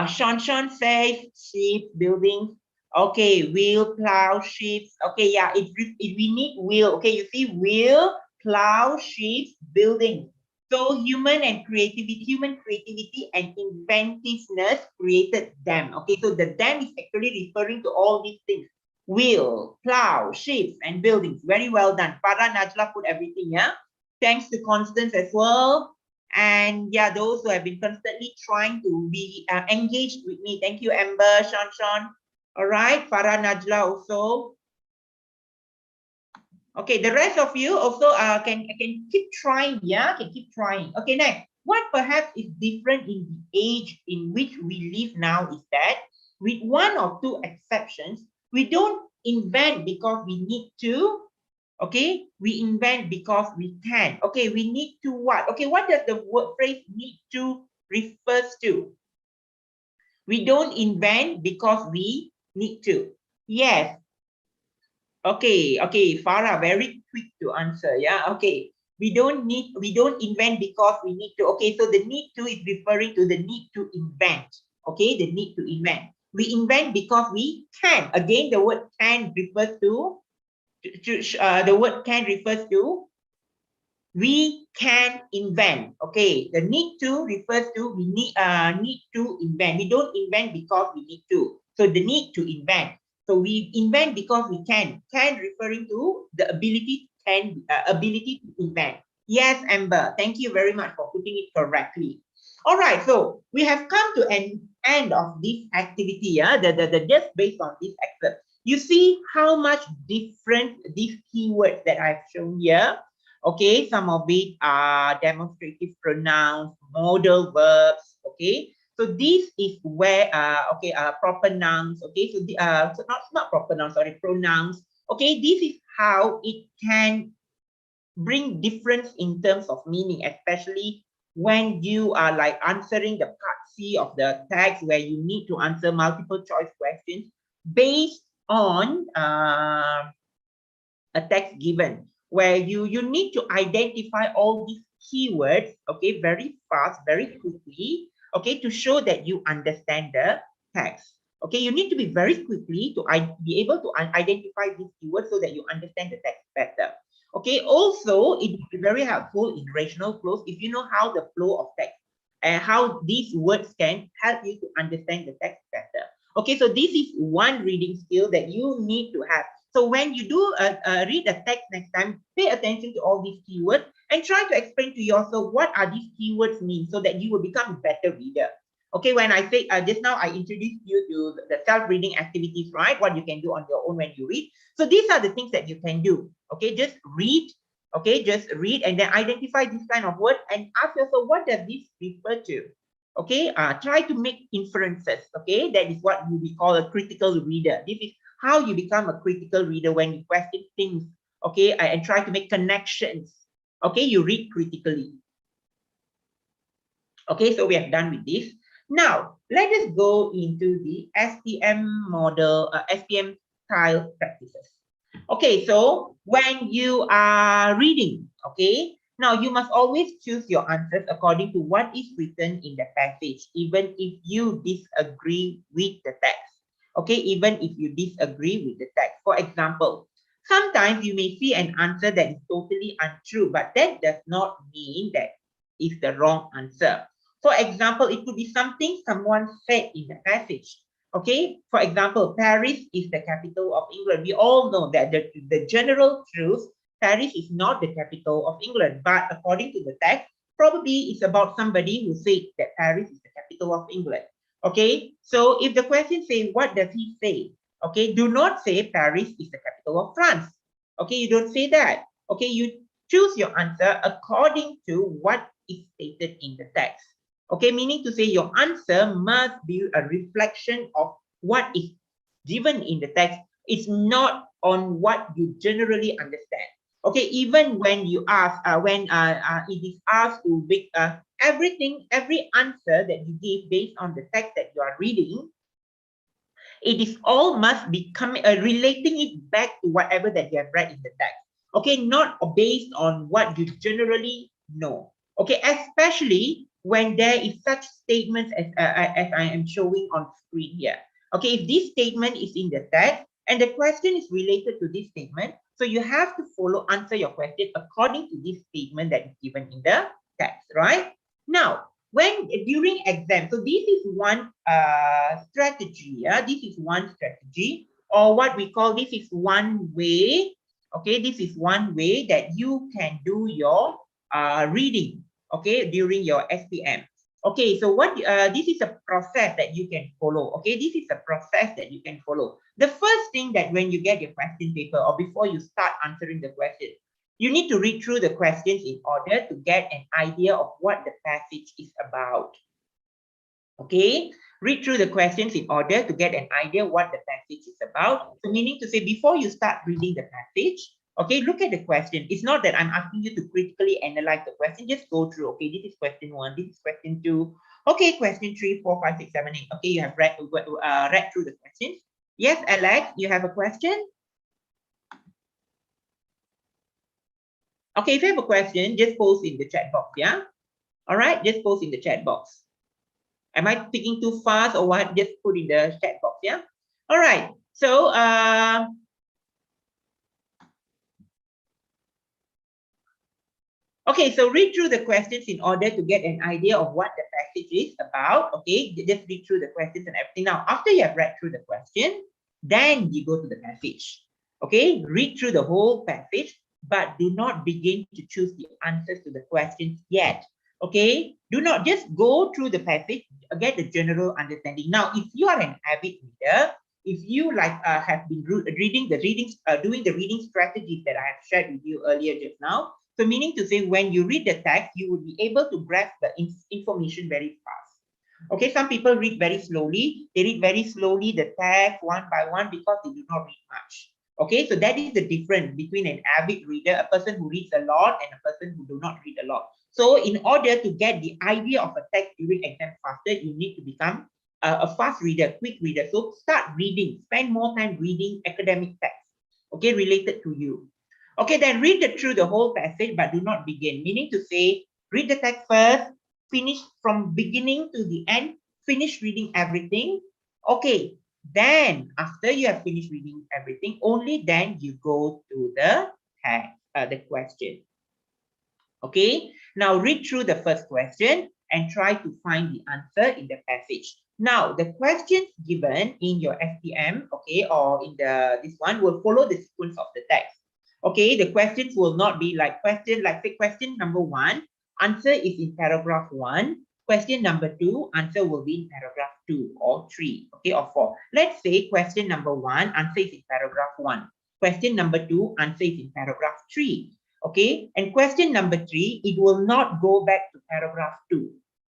Sean says sheep, buildings. Okay, wheel, plow, sheep. Okay, yeah, we need wheel. Okay, you see wheel, plow, sheep, buildings. So human creativity and inventiveness created them. Okay, so the them is actually referring to all these things. Wheel, plow, ships, and buildings. Very well done. Farah, Najla put everything, yeah? Thanks to Constance as well. And yeah, those who have been constantly trying to be engaged with me. Thank you, Amber, Sean. All right, Farah, Najla also. Okay, the rest of you also can keep trying. Yeah, can keep trying. Okay, next. What perhaps is different in the age in which we live now is that, with one or two exceptions, we don't invent because we need to. Okay, we invent because we can. Okay, we need to what? Okay, what does the word phrase need to refers to? We don't invent because we need to. Yes. Okay, okay, Farah, very quick to answer. Yeah, okay. We don't invent because we need to. Okay, so the need to is referring to the need to invent. Okay, the need to invent. We invent because we can. Again, the word can refers to the word can refers to we can invent. Okay, the need to refers to we need to invent. We don't invent because we need to. So the need to invent. So we invent because we can. Can referring to the ability ability to invent. Yes, Amber. Thank you very much for putting it correctly. All right. So we have come to an end of this activity. Yeah, the just based on this excerpt, you see how much different these keywords that I've shown here. Okay, some of it are demonstrative pronouns, modal verbs. Okay, so this is where proper nouns. Okay, so the so not proper nouns, sorry, pronouns. Okay, this is how it can bring difference in terms of meaning, especially when you are like answering the part C of the text, where you need to answer multiple choice questions based on a text given, where you need to identify all these keywords, okay, very fast, very quickly, okay, to show that you understand the text. Okay, you need to be very quickly to be able to identify these keywords so that you understand the text better. Okay, also it is very helpful in rational flows if you know how the flow of text and how these words can help you to understand the text better. Okay, so this is one reading skill that you need to have. So when you do read a text next time, pay attention to all these keywords and try to explain to yourself what are these keywords mean so that you will become a better reader. Okay, when I say just now I introduced you to the self-reading activities, right? What you can do on your own when you read. So these are the things that you can do. Okay, just read. Okay, just read and then identify this kind of word and ask yourself, what does this refer to? Okay, try to make inferences. Okay, that is what we call a critical reader. This is how you become a critical reader, when you question things, okay, and try to make connections. Okay, you read critically. Okay, so we have done with this. Now, let us go into the SPM model, SPM style practices. Okay, so when you are reading, okay, now you must always choose your answers according to what is written in the passage, even if you disagree with the text. Okay, even if you disagree with the text. For example, sometimes you may see an answer that is totally untrue, but that does not mean that it's the wrong answer. For example, it could be something someone said in the passage. Okay, for example, Paris is the capital of England. We all know that the general truth, Paris is not the capital of England, but according to the text, probably it's about somebody who said that Paris is the capital of England. Okay, so if the question says, what does he say? Okay, do not say Paris is the capital of France. Okay, you don't say that. Okay, you choose your answer according to what is stated in the text. Okay, meaning to say your answer must be a reflection of what is given in the text. It's not on what you generally understand. Okay, even when you ask, it is asked to make every answer that you give based on the text that you are reading, it is all must be relating it back to whatever that you have read in the text. Okay, not based on what you generally know. Okay, especially when there is such statements as I am showing on screen here. Okay, if this statement is in the text and the question is related to this statement, so you have to answer your question according to this statement that is given in the text, right? Now, when during exam, so this is one strategy. Yeah, this is one strategy, or what we call, this is one way. Okay, this is one way that you can do your reading. Okay, during your SPM. Okay, so what this is a process that you can follow. Okay, this is a process that you can follow. The first thing that when you get your question paper or before you start answering the question, you need to read through the questions in order to get an idea of what the passage is about. Okay, read through the questions in order to get an idea what the passage is about. So meaning to say, before you start reading the passage, okay, look at the question. It's not that I'm asking you to critically analyze the question. Just go through. Okay, this is question 1. This is question 2. Okay, question 3, 4, 5, 6, 7, 8. Okay, you have read through the questions. Yes, Alex, you have a question? Okay, if you have a question, just post in the chat box, yeah? All right, just post in the chat box. Am I speaking too fast or what? Just put in the chat box, yeah? All right, so okay, so read through the questions in order to get an idea of what the passage is about. Okay, just read through the questions and everything. Now, after you have read through the question, then you go to the passage. Okay, read through the whole passage, but do not begin to choose the answers to the questions yet. Okay, do not just go through the passage, get the general understanding. Now, if you are an avid reader, if you like have been doing the reading strategies that I have shared with you earlier just now, so meaning to say, when you read the text, you will be able to grasp the information very fast. Okay, some people read very slowly. They read very slowly the text one by one because they do not read much. Okay, so that is the difference between an avid reader, a person who reads a lot, and a person who do not read a lot. So in order to get the idea of a text during exam faster, you need to become a fast reader, quick reader. So start reading, spend more time reading academic text, okay, related to you. Okay, then read through the whole passage, but do not begin. Meaning to say, read the text first, finish from beginning to the end, finish reading everything. Okay, then after you have finished reading everything, only then you go to the text, the question. Okay, now read through the first question and try to find the answer in the passage. Now, the questions given in your SPM, okay, or in this one will follow the sequence of the text. Okay, the questions will not be like say question number 1, answer is in paragraph 1. Question number 2, answer will be in paragraph 2 or 3, okay, or 4. Let's say question number 1, answer is in paragraph 1. Question number 2, answer is in paragraph 3. Okay, and question number 3, it will not go back to paragraph 2.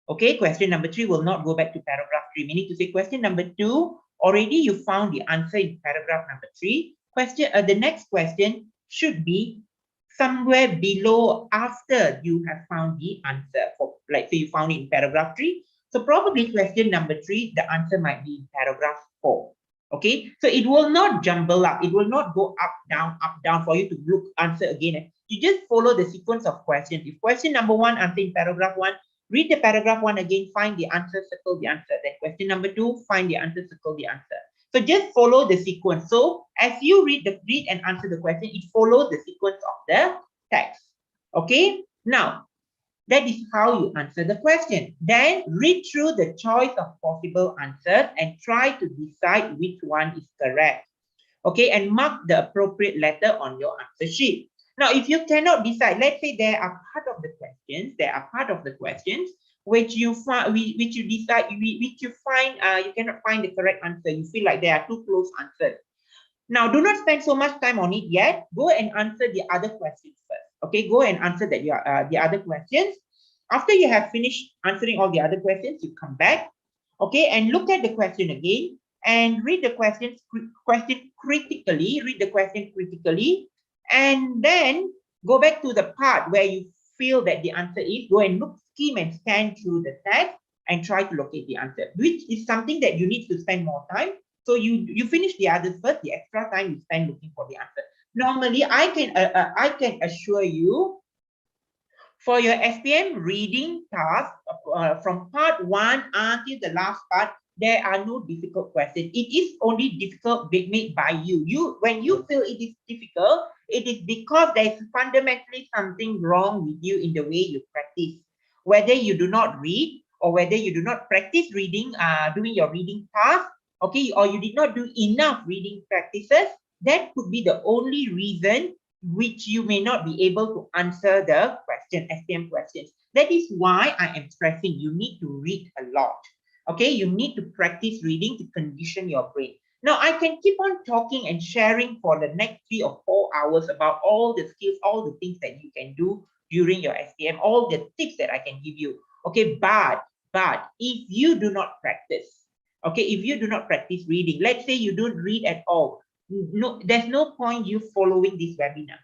Okay, question number 3 will not go back to paragraph 3, meaning to say question number 2, already you found the answer in paragraph number 3. The next question should be somewhere below after you have found the answer. For, like say you found it in paragraph 3. So probably question number 3, the answer might be in paragraph 4. Okay, so it will not jumble up. It will not go up, down for you to look answer again. You just follow the sequence of questions. If question number 1, answer in paragraph 1, read the paragraph 1 again, find the answer, circle the answer. Then question number 2, find the answer, circle the answer. So just follow the sequence. So as you read and answer the question, it follows the sequence of the text. Okay, now that is how you answer the question. Then read through the choice of possible answers and try to decide which one is correct. Okay, and mark the appropriate letter on your answer sheet. Now, if you cannot decide, let's say there are part of the questions which you find, you cannot find the correct answer. You feel like there are two close answers. Now, do not spend so much time on it yet. Go and answer the other questions first. Okay, go and answer the other questions. After you have finished answering all the other questions, you come back, okay, and look at the question again and read the question critically. Read the question critically, and then go back to the part where you feel that the answer is. Go and skim and scan through the text and try to locate the answer, which is something that you need to spend more time. So you finish the others first. The extra time you spend looking for the answer. Normally, I can assure you, for your SPM reading task, from part 1 until the last part, there are no difficult questions. It is only difficult made by you. When you feel it is difficult, it is because there is fundamentally something wrong with you in the way you practice. Whether you do not read or whether you do not practice reading, doing your reading task, okay, or you did not do enough reading practices, that could be the only reason which you may not be able to answer the question, SPM questions. That is why I am stressing you need to read a lot. Okay, you need to practice reading to condition your brain. Now, I can keep on talking and sharing for the next 3 or 4 hours about all the skills, all the things that you can do during your SPM, all the tips that I can give you. Okay, but if you do not practice, okay, if you do not practice reading, let's say you don't read at all, no, there's no point you following this webinar.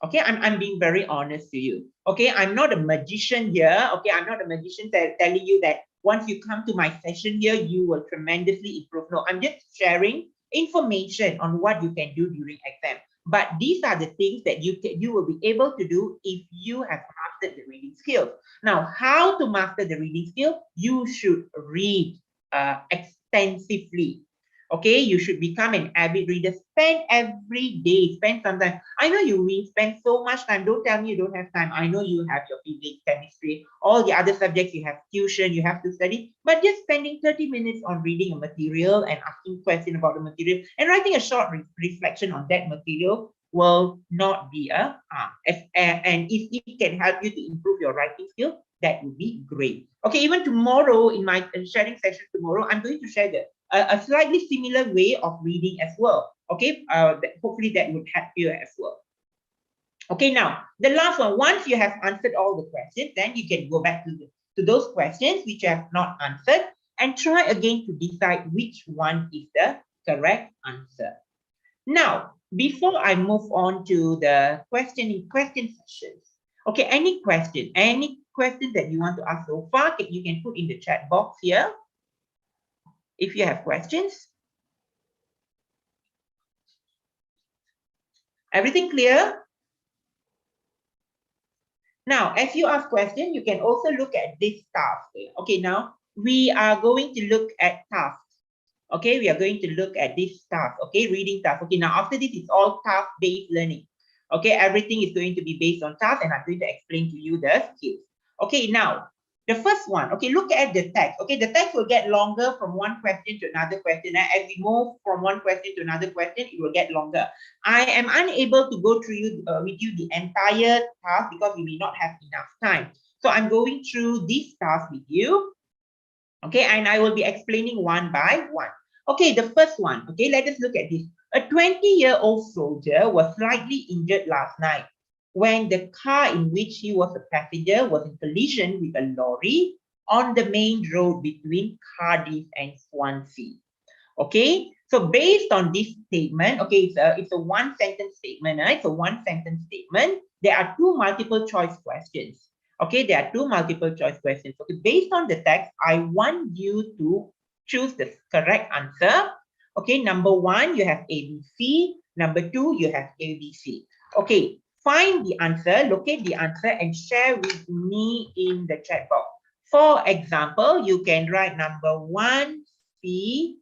Okay, I'm being very honest to you. Okay, I'm not a magician here. Okay, I'm not a magician telling you that once you come to my session here, you will tremendously improve. No, I'm just sharing information on what you can do during exam. But these are the things that you will be able to do if you have mastered the reading skills. Now, how to master the reading skill? You should read extensively. Okay, you should become an avid reader. Spend every day, spend some time. I know you will spend so much time. Don't tell me you don't have time. I know you have your physics, chemistry, all the other subjects. You have tuition, you have to study. But just spending 30 minutes on reading a material and asking questions about the material and writing a short reflection on that material will not be a harm. And if it can help you to improve your writing skill, that would be great. Okay, even tomorrow in my sharing session tomorrow, I'm going to share a slightly similar way of reading as well. Okay, hopefully that would help you as well. Okay, now the last one, once you have answered all the questions, then you can go back to those questions which you have not answered and try again to decide which one is the correct answer. Now, before I move on to the question sessions, okay, any question that you want to ask so far, you can put in the chat box here if you have questions. Everything clear? Now, as you ask questions, you can also look at this task. Okay, now we are going to look at tasks. Okay, we are going to look at this task. Okay, reading task. Okay, now after this, it's all task-based learning. Okay, everything is going to be based on task, and I'm going to explain to you the skills. Okay, now the first one. Okay, look at the text. Okay, the text will get longer from one question to another question. As we move from one question to another question, it will get longer. I am unable to go through with you the entire task because we may not have enough time. So I'm going through this task with you. Okay, and I will be explaining one by one. Okay, the first one. Okay, let us look at this. A 20-year-old soldier was slightly injured last night when the car in which he was a passenger was in collision with a lorry on the main road between Cardiff and Swansea. Okay, so based on this statement, okay, it's a one-sentence statement, right? So one-sentence statement. There are two multiple choice questions. Okay, there are two multiple choice questions. Okay, based on the text, I want you to choose the correct answer. Okay, number one, you have ABC. Number two, you have ABC. Okay, find the answer, locate the answer, and share with me in the chat box. For example, you can write number 1C,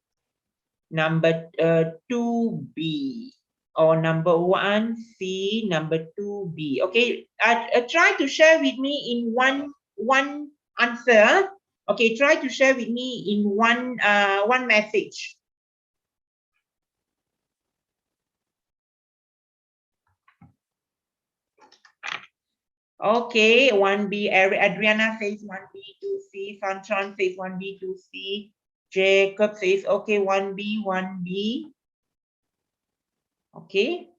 number 2B. Or number 1C, number 2B. Okay, try to share with me in one answer. Okay, try to share with me in one message. Okay, 1B. Adriana says 1B, 2C. Sunshine says 1B, 2C. Jacob says okay, 1B, 1B. Okay.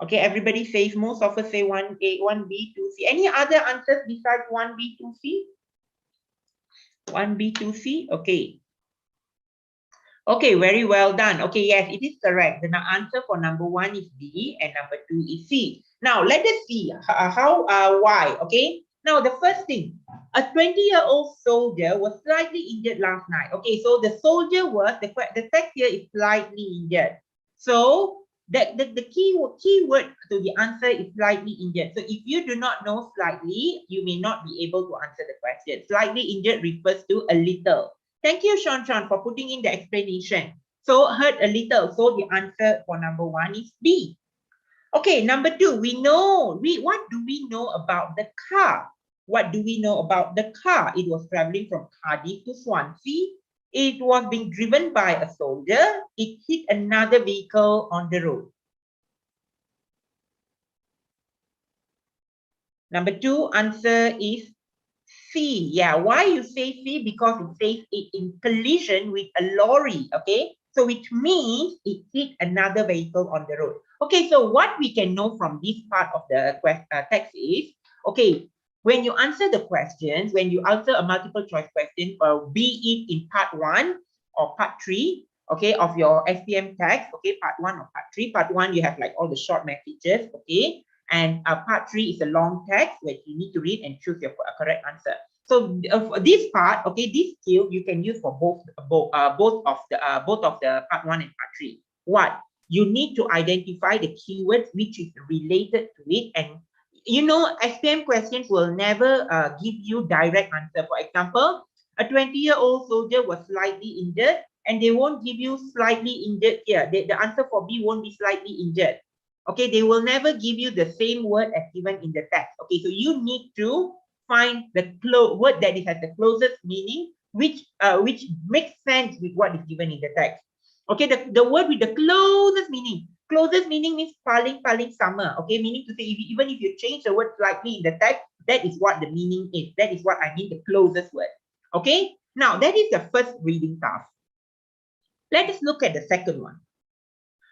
Okay, everybody says, most of us say 1A, 1B, 2C. Any other answers besides 1B, 2C? 1B, 2C, okay. Okay, very well done. Okay, yes, it is correct. The answer for number one is B and number two is C. Now, let us see why, okay? Now, the first thing, a 20-year-old soldier was slightly injured last night. Okay, so the soldier was, the text here is slightly injured. So, the key word to the answer is slightly injured. So if you do not know slightly, you may not be able to answer the question. Slightly injured refers to a little. Thank you, Sean, for putting in the explanation. So hurt a little. So the answer for number one is B. Okay, number two, what do we know about the car? What do we know about the car? It was traveling from Cardiff to Swansea. It was being driven by a soldier. It hit another vehicle on the road. Number two, answer is C. Yeah, why you say C? Because it says it in collision with a lorry. Okay, so which means it hit another vehicle on the road. Okay, so what we can know from this part of the text is, okay, when you answer the questions, when you answer a multiple choice question, be it in part 1 or part 3, okay, of your SPM text, okay, part 1 or part 3. Part 1, you have like all the short messages, okay, and part 3 is a long text where you need to read and choose your correct answer. So this part, okay, this skill you can use for both of the part 1 and part 3. What? You need to identify the keywords which is related to it, and you know, SPM questions will never give you direct answer. For example, a 20-year-old soldier was slightly injured, and they won't give you slightly injured here. The answer for B won't be slightly injured. Okay, they will never give you the same word as given in the text. Okay, so you need to find the word that has the closest meaning, which makes sense with what is given in the text. Okay, the word with the closest meaning. Closest meaning means paling sama. Okay, meaning to say even if you change the word slightly in the text, that is what the meaning is. That is what I mean, the closest word. Okay, now that is the first reading task. Let us look at the second one.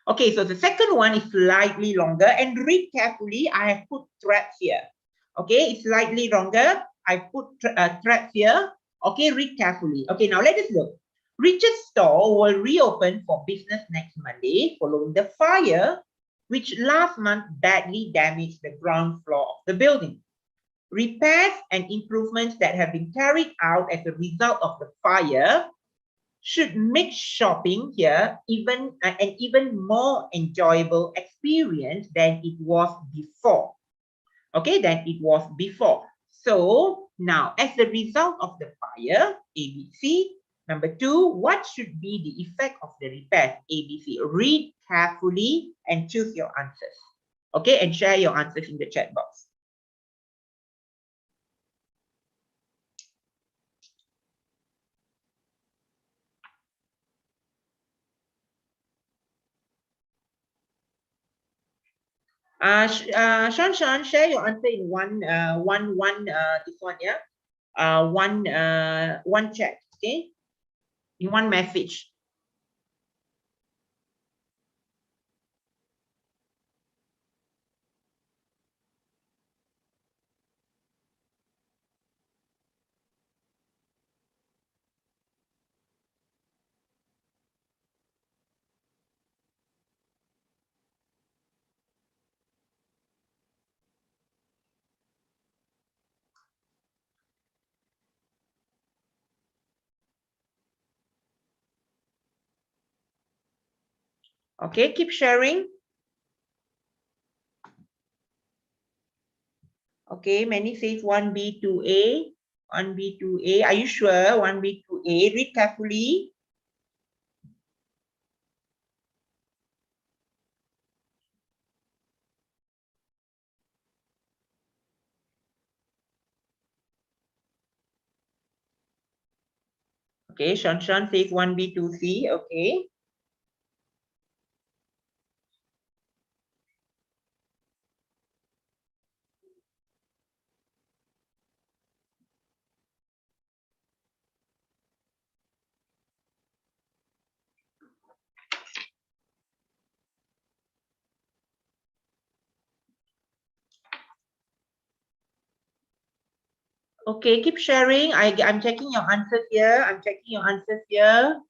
Okay, so the second one is slightly longer, and read carefully. I have put threads here. Okay, it's slightly longer. I put threads here. Okay, read carefully. Okay, now let us look. Richard's store will reopen for business next Monday following the fire, which last month badly damaged the ground floor of the building. Repairs and improvements that have been carried out as a result of the fire should make shopping here an even more enjoyable experience than it was before. Okay, than it was before. So now, as a result of the fire, ABC. Number 2, what should be the effect of the repairs? ABC. Read carefully and choose your answers. Okay, and share your answers in the chat box. Sean, share your answer in one this one, yeah. One chat, okay, in one message. Okay, keep sharing. Okay, many says 1B, 2A, 1B, 2A. Are you sure? 1B, 2A. Read carefully. Okay, Sean says 1B, 2C. Okay. Okay, keep sharing. I'm checking your answers here. I'm checking your answers here.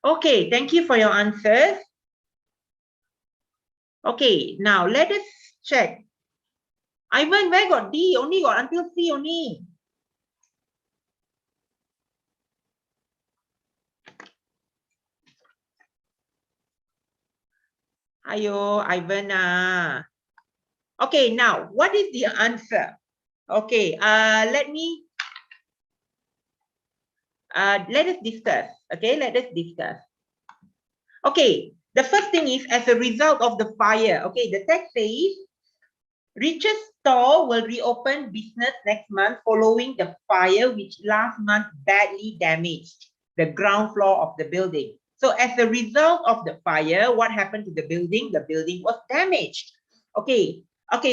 Okay, thank you for your answers. Okay, now let us check. Ivan, where got D? Only got until C only. Ayo, Ivan. Okay, now what is the answer? Okay, let us discuss. Okay, let us discuss. Okay, the first thing is as a result of the fire. Okay, the text says Richard's store will reopen business next month following the fire which last month badly damaged the ground floor of the building. So as a result of the fire, what happened to the building? The building was damaged. Okay,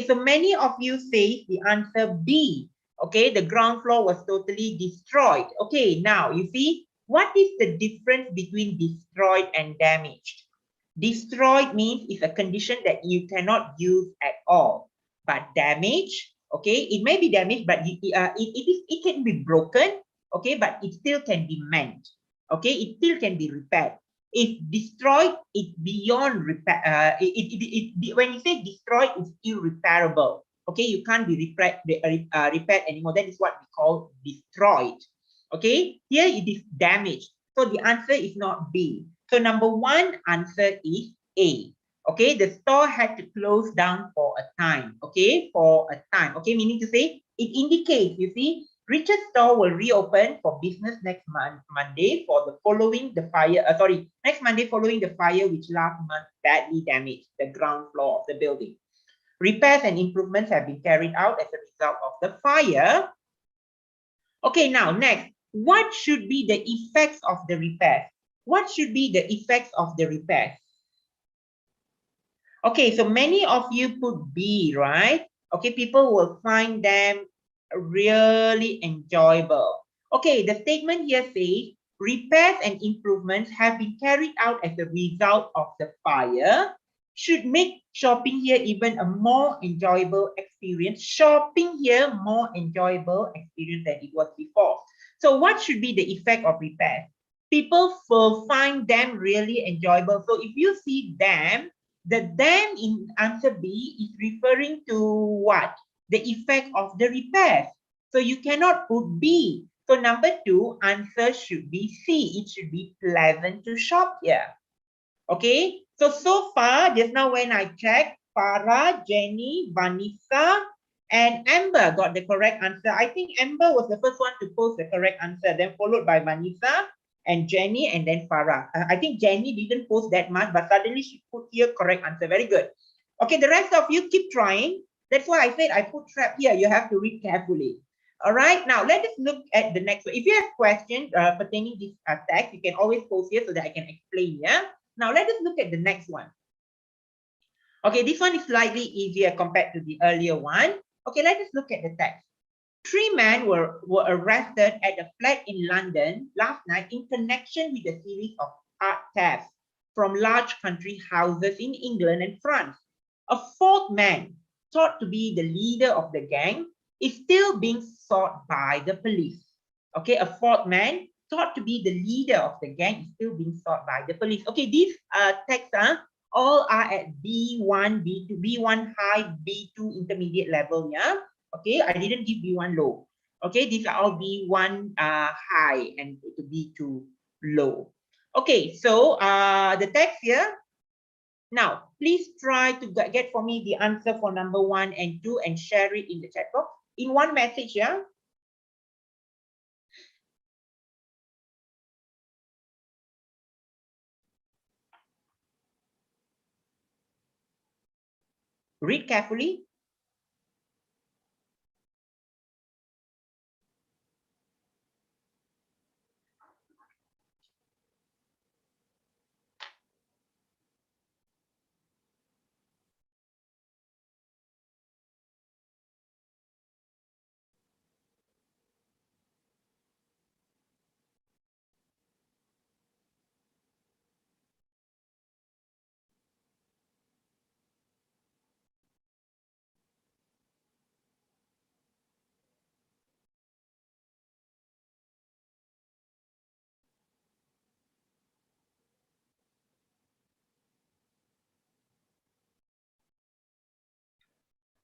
so many of you say the answer B. Okay, the ground floor was totally destroyed. Okay, now you see, what is the difference between destroyed and damaged? Destroyed means it's a condition that you cannot use at all. But damage, okay, it may be damaged, but it can be broken, okay, but it still can be mended, okay, it still can be repaired. If destroyed, it's beyond repair. When you say destroyed, it's irreparable. Okay, you can't be repaired anymore. That is what we call destroyed. Okay, here it is damaged. So the answer is not B. So number one answer is A. Okay, the store had to close down for a time. Okay, for a time. Okay, meaning to say it indicates, you see, Richard's store will reopen for business next Monday for the following the fire. Next Monday following the fire which last month badly damaged the ground floor of the building. Repairs and improvements have been carried out as a result of the fire. Okay, now next, what should be the effects of the repairs? What should be the effects of the repairs? Okay, so many of you put B, right? Okay, people will find them really enjoyable. Okay, the statement here says, repairs and improvements have been carried out as a result of the fire, should make shopping here even a more enjoyable experience. Shopping here more enjoyable experience than it was before. So what should be the effect of repairs? People will find them really enjoyable. So if you see them, the them in answer B is referring to what? The effect of the repairs. So you cannot put B. So number two, answer should be C. It should be pleasant to shop here. Okay, so far, just now when I checked, Farah, Jenny, Vanessa, and Amber got the correct answer. I think Amber was the first one to post the correct answer, then followed by Vanessa and Jenny, and then Farah. I think Jenny didn't post that much, but suddenly she put here correct answer. Very good. Okay, the rest of you keep trying. That's why I said I put trap here. You have to read carefully. All right, now let us look at the next one. If you have questions pertaining to this text, you can always post here so that I can explain. Yeah. Now let us look at the next one. Okay, this one is slightly easier compared to the earlier one. Okay, let us look at the text. 3 men were arrested at a flat in London last night in connection with a series of art thefts from large country houses in England and France. A 4th man, thought to be the leader of the gang, is still being sought by the police. Okay, a 4th man, thought to be the leader of the gang, is still being sought by the police. Okay, these texts all are at B1, B2, B1 high, B2 intermediate level. Yeah. Okay, I didn't give B1 low. Okay, these are all B1 high and B2 low. Okay, so the text here. Now, please try to get for me the answer for number 1 and 2 and share it in the chat box in one message. Yeah. Read carefully.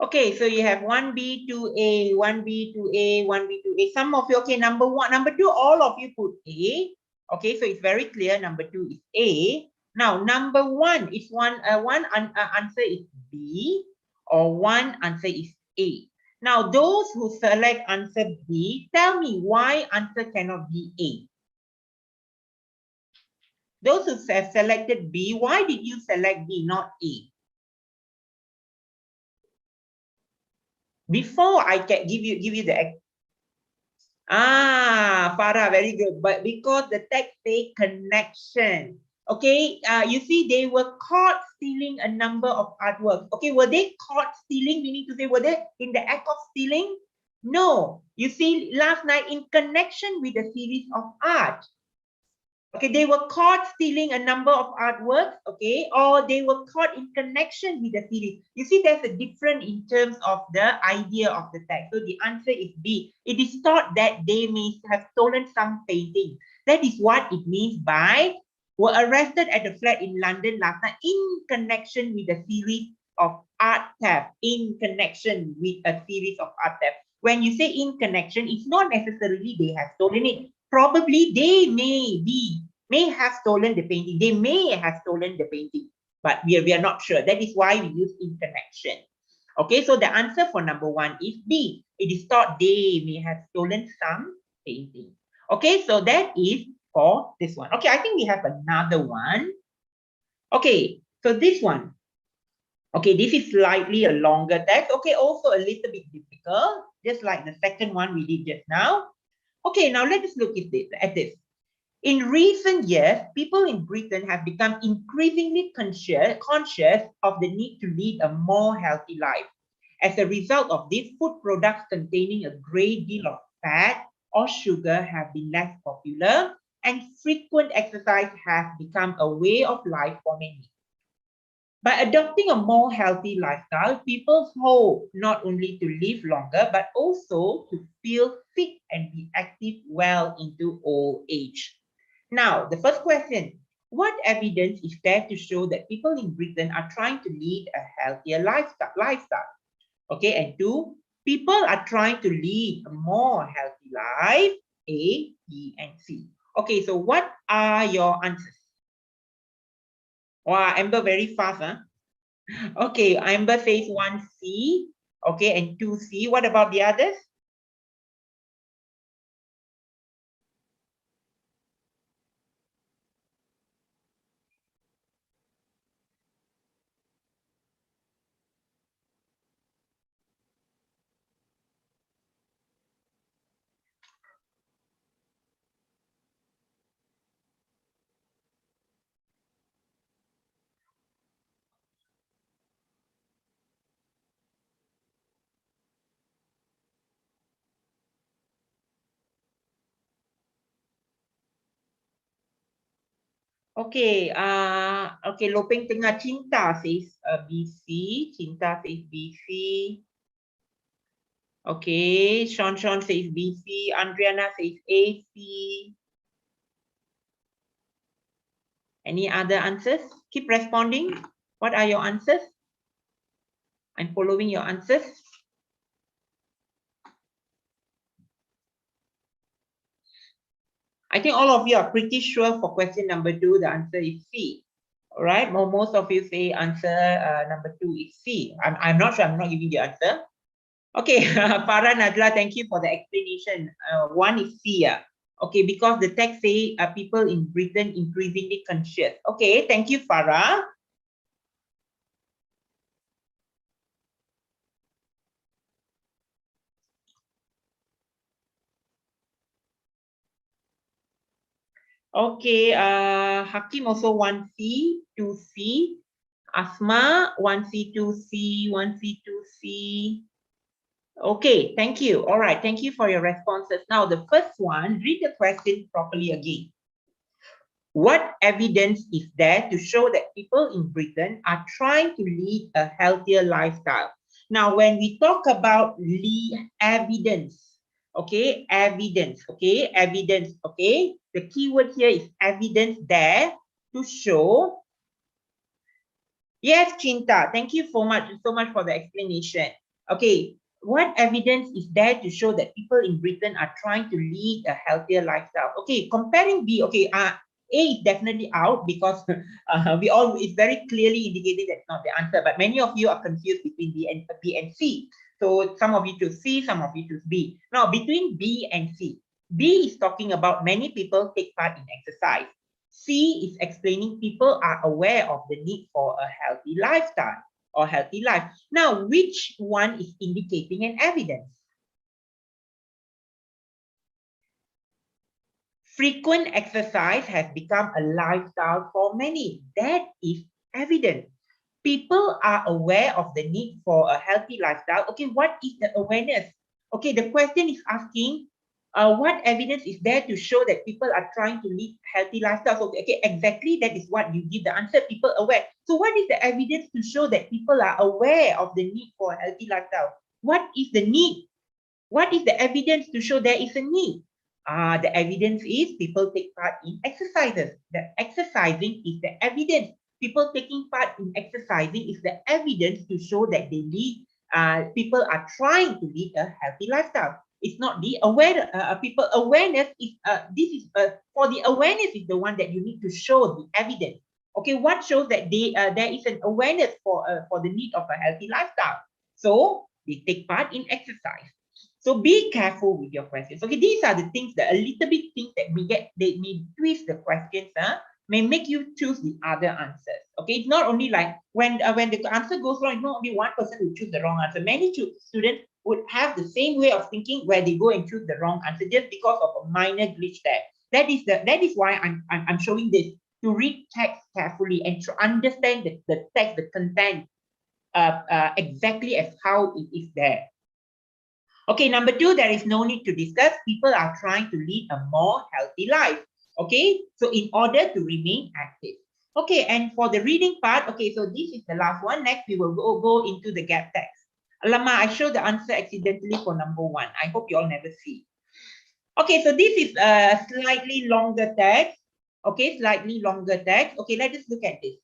Okay, so you have 1B, 2A, 1B, 2A, 1B, 2A. Some of you, okay, number 1, number 2, all of you put A. Okay, so it's very clear. Number 2 is A. Now, number 1 is answer is B, or one answer is A. Now, those who select answer B, tell me why answer cannot be A. Those who have selected B, why did you select B, not A? before I can give you the Farah, very good. But because the text say connection, okay, you see they were caught stealing a number of artworks. Okay, were they caught stealing? Meaning to say, were they in the act of stealing? No. You see, last night in connection with a series of art. Okay, they were caught stealing a number of artworks, okay, or they were caught in connection with the series. You see, there's a difference in terms of the idea of the text. So the answer is B. It is thought that they may have stolen some painting. That is what it means by were arrested at a flat in London last night in connection with a series of art theft. In connection with a series of art theft. When you say in connection, it's not necessarily they have stolen it. Probably they may have stolen the painting. They may have stolen the painting, but we are not sure. That is why we use in connection. Okay, so the answer for number 1 is B. It is thought they may have stolen some painting. Okay, so that is for this one. Okay, I think we have another one. Okay, so this one. Okay, this is slightly a longer text. Okay, also a little bit difficult, just like the second one we did just now. Okay, now let us look at this. In recent years, people in Britain have become increasingly conscious of the need to lead a more healthy life. As a result of this, food products containing a great deal of fat or sugar have been less popular, and frequent exercise has become a way of life for many. By adopting a more healthy lifestyle, people hope not only to live longer, but also to feel fit and be active well into old age. Now, the first question, what evidence is there to show that people in Britain are trying to lead a healthier lifestyle? Okay, and 2, people are trying to lead a more healthy life, A, B, and C. Okay, so what are your answers? Wow, Amber very fast, huh? Okay, Amber says 1C, okay, and 2C. What about the others? Okay, okay, Lopeng Tengah Cinta says BC. Cinta says BC. Okay, Sean says BC. Andriana says AC. Any other answers? Keep responding. What are your answers? I'm following your answers. I think all of you are pretty sure for question number 2, the answer is C. All right, most of you say answer number 2 is C. I'm not sure, I'm not giving the answer. Okay, Farah Najla, thank you for the explanation. 1 is C. Okay, because the text say people in Britain increasingly conscious. Okay, thank you, Farah. Okay, Hakim also 1C, 2C. Asma, 1C, 2C, 1C, 2C. Okay, thank you. All right, thank you for your responses. Now, the first one, read the question properly again. What evidence is there to show that people in Britain are trying to lead a healthier lifestyle? Now, when we talk about evidence, okay, evidence, okay, evidence, okay, the keyword here is evidence there to show. Yes, Chinta, thank you so much for the explanation. Okay, what evidence is there to show that people in Britain are trying to lead a healthier lifestyle? Okay, comparing B, okay, A is definitely out because it's very clearly indicated that's not the answer, but many of you are confused between B and C. So some of you choose C, some of you choose B. Now, between B and C, B is talking about many people take part in exercise. C is explaining people are aware of the need for a healthy lifestyle. or healthy life. Now, which one is indicating an evidence? Frequent exercise has become a lifestyle for many. That is evident. People are aware of the need for a healthy lifestyle. Okay, what is the awareness? Okay, the question is asking, what evidence is there to show that people are trying to lead healthy lifestyles? Okay, exactly, that is what you give the answer, people aware. So what is the evidence to show that people are aware of the need for a healthy lifestyle? What is the need? What is the evidence to show there is a need? The evidence is people take part in exercises. The exercising is the evidence. People taking part in exercising is the evidence to show that they lead. People are trying to lead a healthy lifestyle. It's not the aware. People awareness is for the awareness is the one that you need to show the evidence. Okay, what shows that there is an awareness for the need of a healthy lifestyle? So they take part in exercise. So be careful with your questions. Okay, these are the things that a little bit things that they may twist the questions, may make you choose the other answers. Okay, it's not only like when the answer goes wrong, it's not only one person who choose the wrong answer. Many students would have the same way of thinking where they go and choose the wrong answer just because of a minor glitch there. That is why I'm showing this, to read text carefully and to understand the text, the content exactly as how it is there. Okay, number 2, there is no need to discuss. People are trying to lead a more healthy life. Okay, so in order to remain active. Okay, and for the reading part, okay, so this is the last one. Next, we will go into the gap text. Alamak, I showed the answer accidentally for number 1. I hope you all never see. Okay, so this is a slightly longer text. Okay, slightly longer text. Okay, let us look at this.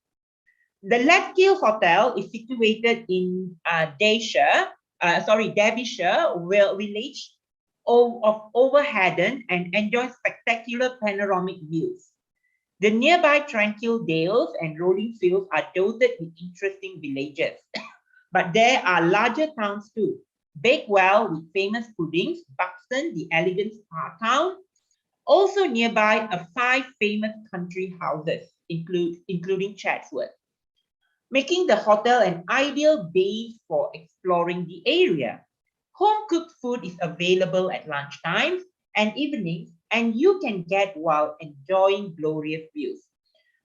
The Latkill Hotel is situated in Derbyshire village of Overhaddon and enjoys spectacular panoramic views. The nearby tranquil dales and rolling fields are dotted with interesting villages. But there are larger towns too. Bakewell with famous puddings, Buxton, the elegant spa town. Also nearby are 5 famous country houses, including Chatsworth, making the hotel an ideal base for exploring the area. Home-cooked food is available at lunchtime and evenings, and you can get while enjoying glorious views.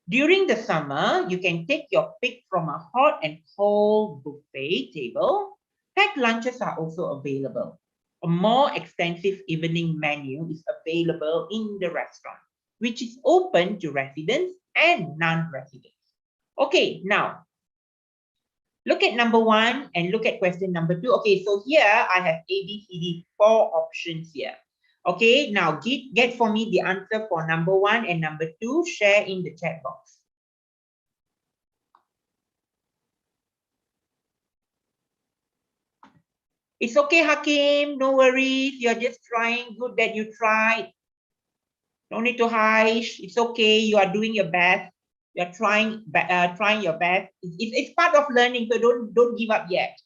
During the summer, you can take your pick from a hot and cold buffet table. Packed lunches are also available. A more extensive evening menu is available in the restaurant, which is open to residents and non-residents. Okay, now, look at number 1 and look at question number 2. Okay, so here I have A, B, C, D, 4 options here. Okay, now get for me the answer for number 1 and number 2. Share in the chat box. It's okay, Hakim. No worries. You're just trying. Good that you tried. No need to hide. It's okay. You are doing your best. You're trying your best. It's part of learning, so don't give up yet.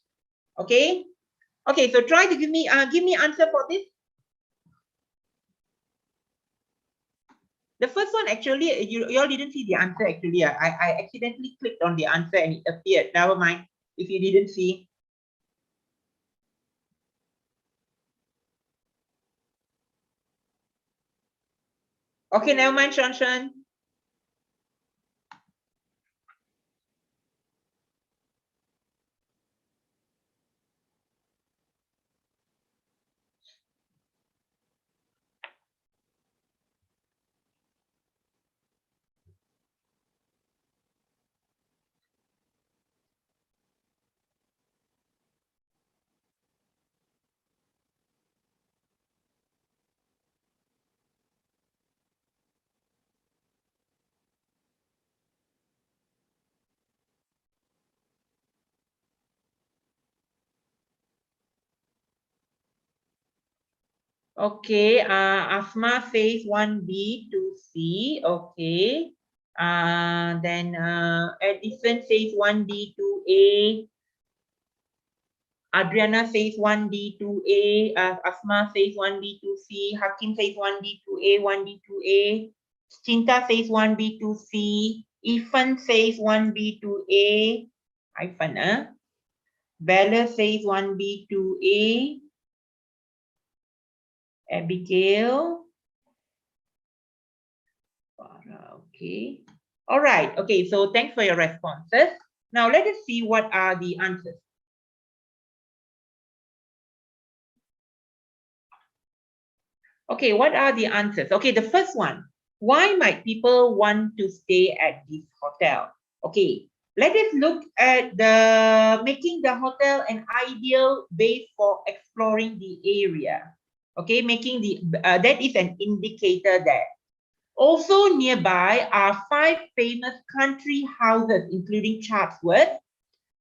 Okay. Okay. So try to give me answer for this. The first one, actually, you all didn't see the answer. Actually, I accidentally clicked on the answer and it appeared. Never mind if you didn't see. Okay, never mind, Shanshan. Okay, Asma says 1B, 2C. Okay. Then Edison says 1D, 2A. Adriana says 1D, 2A. Asma says 1D, 2C. Hakim says 1D, 2A, 1D, 2A. Cinta says 1B, 2C. Ifan says 1B, 2A. hyphen. Bella says 1B, 2A. Abigail. Okay. All right. Okay. So thanks for your responses. Now let us see what are the answers. Okay. What are the answers? Okay. The first one. Why might people want to stay at this hotel? Okay. Let us look at the making the hotel an ideal base for exploring the area. Okay. Making the that is an indicator there. Also nearby are 5 famous country houses, including Chatsworth,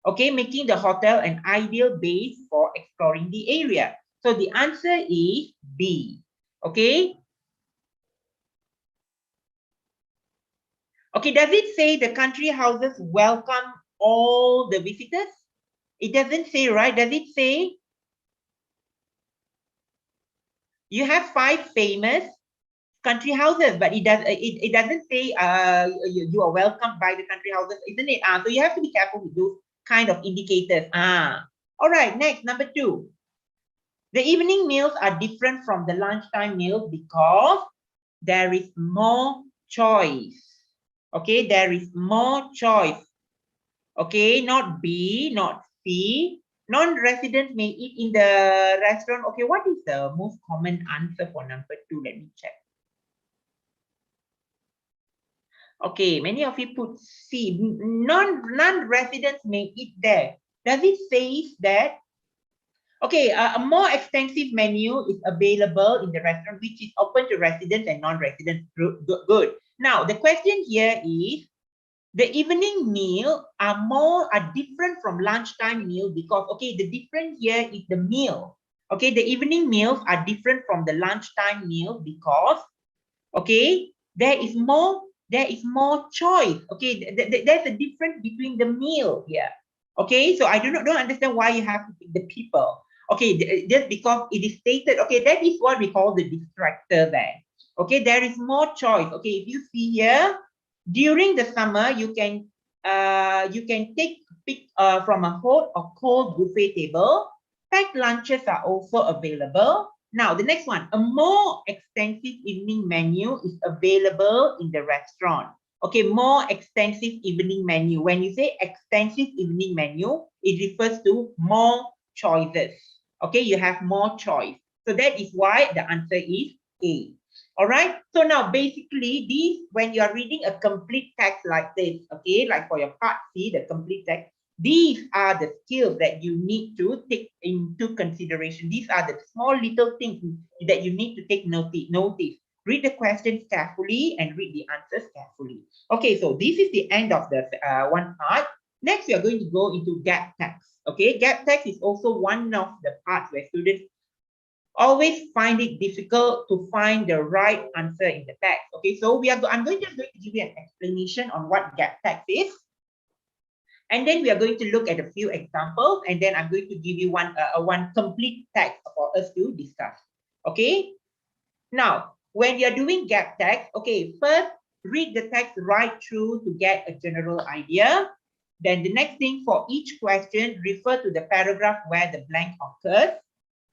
okay, making the hotel an ideal base for exploring the area. So the answer is B, okay? Okay, does it say the country houses welcome all the visitors? It doesn't say, right? Does it say? You have 5 famous country houses, but it doesn't say you are welcomed by the country houses, isn't it? So you have to be careful with those kind of indicators. All right, next, number 2. The evening meals are different from the lunchtime meals because there is more choice. Okay, there is more choice. Okay, not B, not C. Non-residents may eat in the restaurant. Okay, what is the most common answer for number 2? Let me check. Okay, many of you put C. Non-residents may eat there. Does it say that? Okay, a more extensive menu is available in the restaurant, which is open to residents and non-residents. Good. Now, the question here is, the evening meal are different from lunchtime meal because, okay, the difference here is the meal. Okay, the evening meals are different from the lunchtime meal because, okay, there is more choice. Okay, there's a difference between the meal here. Okay, so I don't understand why you have to pick the people. Okay, just because it is stated. Okay, that is what we call the distractor there. Okay, there is more choice. Okay, if you see here, during the summer you can pick from a hot or cold buffet table. Packed lunches are also available. Now, the next one, a more extensive evening menu is available in the restaurant. Okay, more extensive evening menu. When you say extensive evening menu, it refers to more choices. Okay, you have more choice. So that is why the answer is A. All right. So now basically these, when you are reading a complete text like this, okay, like for your part C, the complete text, these are the skills that you need to take into consideration. These are the small little things that you need to take notice. Read the questions carefully and read the answers carefully. Okay, so this is the end of the one part. Next, we are going to go into gap text. Okay, gap text is also one of the parts where students always find it difficult to find the right answer in the text. Okay, so I'm going to give you an explanation on what gap text is. And then we are going to look at a few examples, and then I'm going to give you one complete text for us to discuss. Okay. Now, when you're doing gap text, okay, first read the text right through to get a general idea. Then the next thing, for each question, refer to the paragraph where the blank occurs.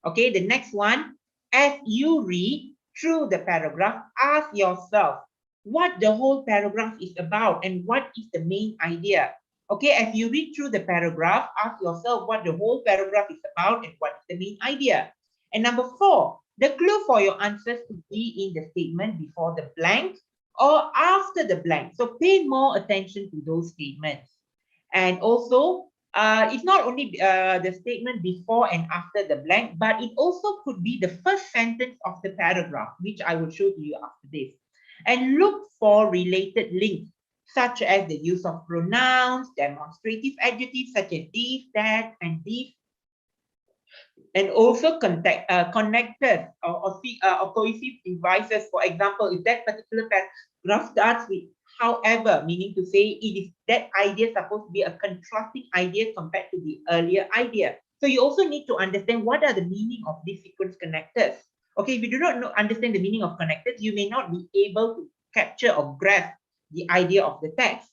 Okay, the next one, as you read through the paragraph, ask yourself what the whole paragraph is about and what is the main idea. Okay, as you read through the paragraph, ask yourself what the whole paragraph is about and what is the main idea. And number 4, the clue for your answers could be in the statement before the blank or after the blank. So pay more attention to those statements. And also, it's not only the statement before and after the blank, but it also could be the first sentence of the paragraph, which I will show to you after this. And look for related links, such as the use of pronouns, demonstrative adjectives such as these, that, and these, and also connectors or cohesive devices. For example, if that particular paragraph starts with however, meaning to say it is that idea supposed to be a contrasting idea compared to the earlier idea. So you also need to understand what are the meaning of these sequence connectors. Okay, if you do not understand the meaning of connectors, you may not be able to capture or grasp the idea of the text.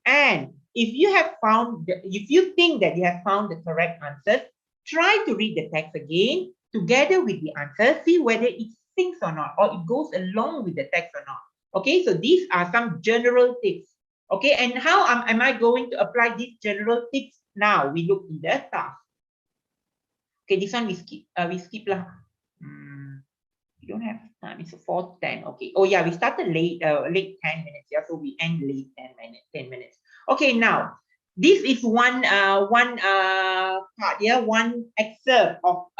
And if you think that you have found the correct answers, try to read the text again together with the answer, see whether it syncs or not, or it goes along with the text or not. Okay, so these are some general tips. Okay, and how am I going to apply these general tips now? We look in the task. Okay, this one we skip lah. We don't have time. It's 4:10. Okay. Oh yeah, we started late 10 minutes. Yeah, so we end late 10 minutes. Okay, now this is one part. Yeah, one excerpt of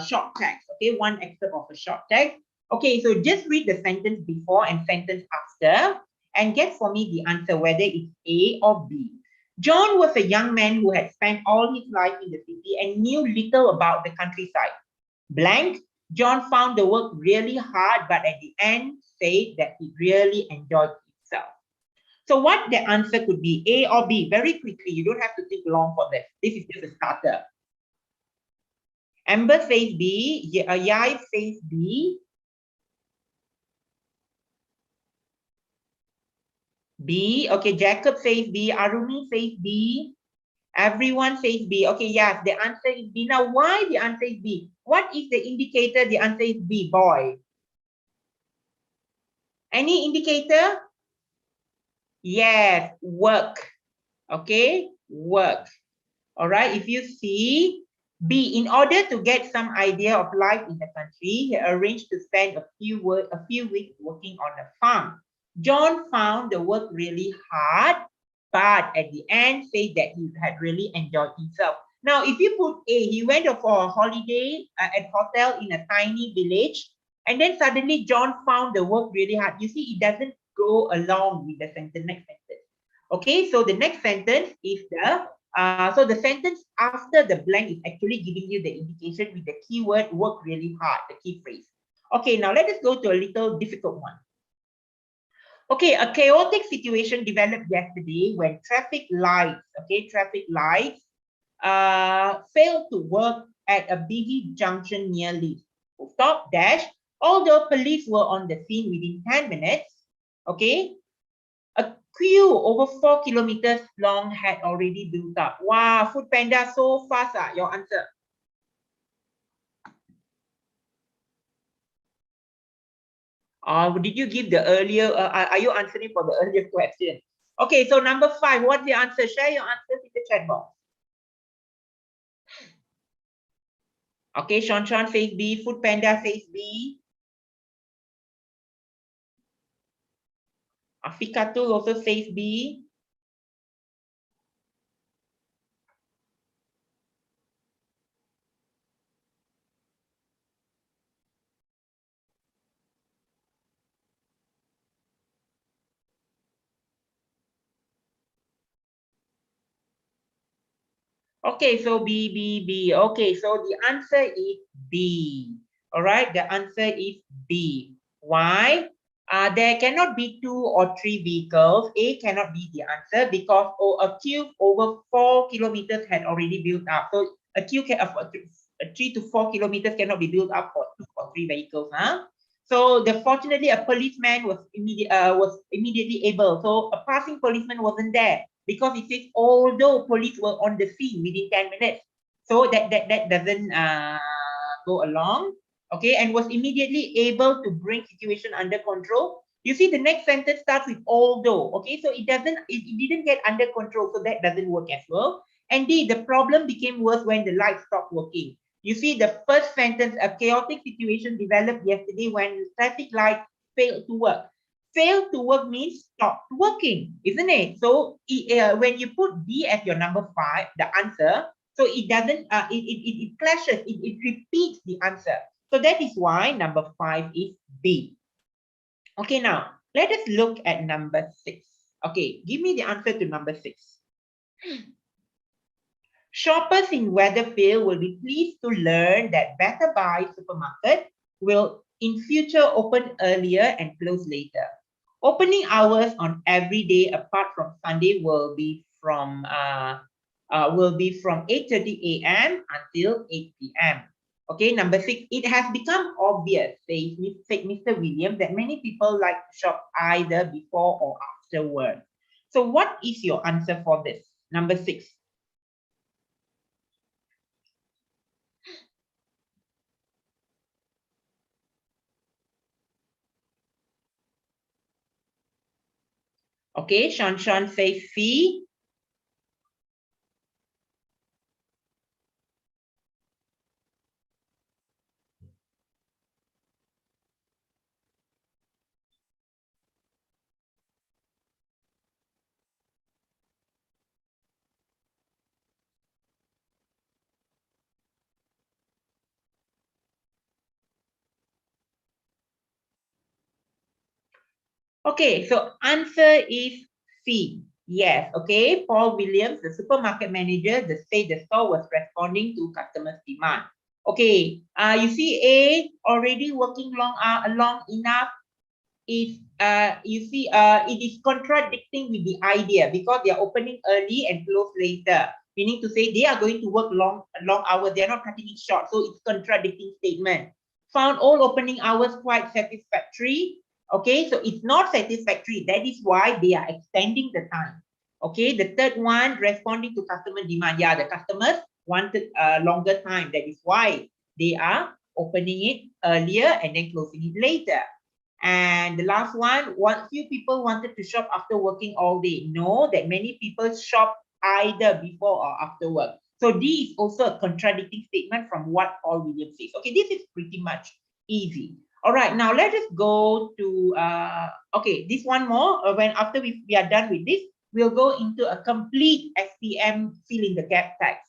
short text. Okay, one excerpt of a short text. Okay, so just read the sentence before and sentence after and get for me the answer whether it's A or B. John was a young man who had spent all his life in the city and knew little about the countryside. Blank. John found the work really hard, but at the end said that he really enjoyed himself. So what the answer could be, A or B? Very quickly, you don't have to think long for this. This is just a starter. Amber says B, Yai says B. B, okay, Jacob says B, Arumi says B. Everyone says B. Okay, yes, the answer is B. Now, why the answer is B? What is the indicator? The answer is B, boy. Any indicator? Yes, work. Okay, work. All right, if you see B, in order to get some idea of life in the country, he arranged to spend a few weeks working on a farm. John found the work really hard, but at the end said that he had really enjoyed himself. Now, if you put A, he went for a holiday at hotel in a tiny village, and then suddenly John found the work really hard. You see, it doesn't go along with the next sentence. Okay, so the next sentence is so the sentence after the blank is actually giving you the indication with the keyword work really hard, the key phrase. Okay, now let us go to a little difficult one. Okay, a chaotic situation developed yesterday when traffic lights failed to work at a busy junction near Leeds. Stop dash. Although police were on the scene within 10 minutes, okay, a queue over 4 kilometers long had already built up. Wow, Food Panda, so fast. Your answer. Did you give the earlier, are you answering for the earlier question? Okay, so number 5, what's the answer? Share your answers in the chat box. Okay, Sean says B, Food Panda says B. Afikatul also says B. Okay, so B, B, B. Okay, so the answer is B. All right, the answer is B. Why? There cannot be 2 or 3 vehicles. A cannot be the answer because a queue over 4 kilometers had already built up. So a queue can 3 to 4 kilometers cannot be built up for 2 or 3 vehicles. So fortunately, a policeman was immediately able. So a passing policeman wasn't there because it says although police were on the scene within 10 minutes. So that doesn't go along. Okay, and was immediately able to bring situation under control. You see, the next sentence starts with although. Okay, so it didn't get under control, so that doesn't work as well. And D, the problem became worse when the lights stopped working. You see, the first sentence, a chaotic situation developed yesterday when traffic lights failed to work. Failed to work means stopped working, isn't it? So when you put D as your number 5, the answer, so it doesn't, it clashes, it repeats the answer. So that is why number 5 is B. Okay, now let us look at number 6. Okay, give me the answer to number 6. Shoppers in Weatherfield will be pleased to learn that Better Buy supermarket will in future open earlier and close later. Opening hours on every day apart from Sunday will be from 8:30 a.m. until 8 p.m. Okay, number 6. It has become obvious, says Mr. Williams, that many people like to shop either before or after work. So what is your answer for this? Number 6. Okay, Sean says C. Okay, so answer is C. Yes, okay. Paul Williams, the supermarket manager, said the store was responding to customers' demand. Okay, you see A already working long enough. Is you see it is contradicting with the idea because they are opening early and close later, meaning to say they are going to work long hours. They are not cutting it short, so it's contradicting statement. Found all opening hours quite satisfactory. Okay, so it's not satisfactory. That is why they are extending the time. Okay, the third one, responding to customer demand. Yeah, the customers wanted a longer time. That is why they are opening it earlier and then closing it later. And the last one, few people wanted to shop after working all day. No, that many people shop either before or after work. So this is also a contradicting statement from what Paul Williams says. Okay, this is pretty much easy. All right, now let us go to, okay, this one more. When after we are done with this, we'll go into a complete SPM fill in the gap text.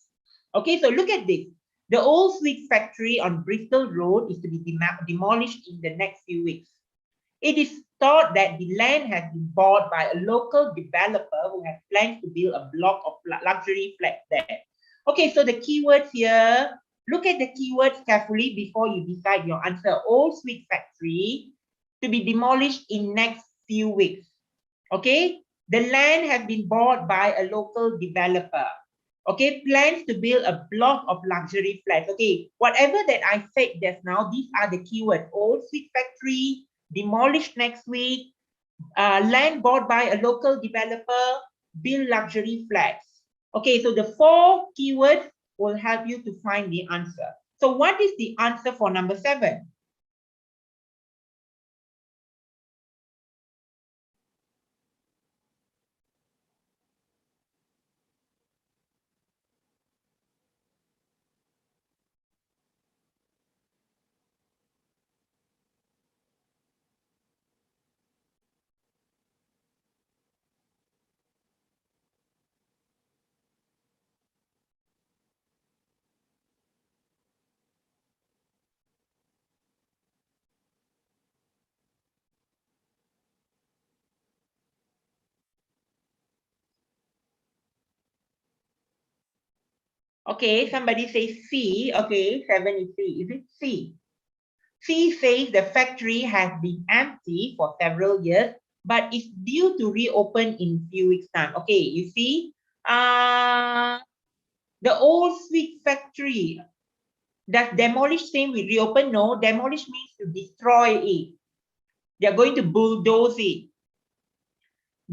Okay, so look at this. The old sweet factory on Bristol Road is to be demolished in the next few weeks. It is thought that the land has been bought by a local developer who has plans to build a block of luxury flats there. Okay, so the keywords here, look at the keywords carefully before you decide your answer. Old sweet factory to be demolished in next few weeks. Okay, the land has been bought by a local developer. Okay, plans to build a block of luxury flats. Okay, whatever that I said just now, these are the keywords. Old sweet factory, demolished next week, land bought by a local developer, build luxury flats. Okay, so the 4 keywords will help you to find the answer. So what is the answer for number 7? Okay, somebody says C. Okay, 7 is C. Is it C? C says the factory has been empty for several years, but is due to reopen in few weeks' time. Okay, you see, the old sweet factory, does demolish same with reopen? No, demolish means to destroy it. They are going to bulldoze it.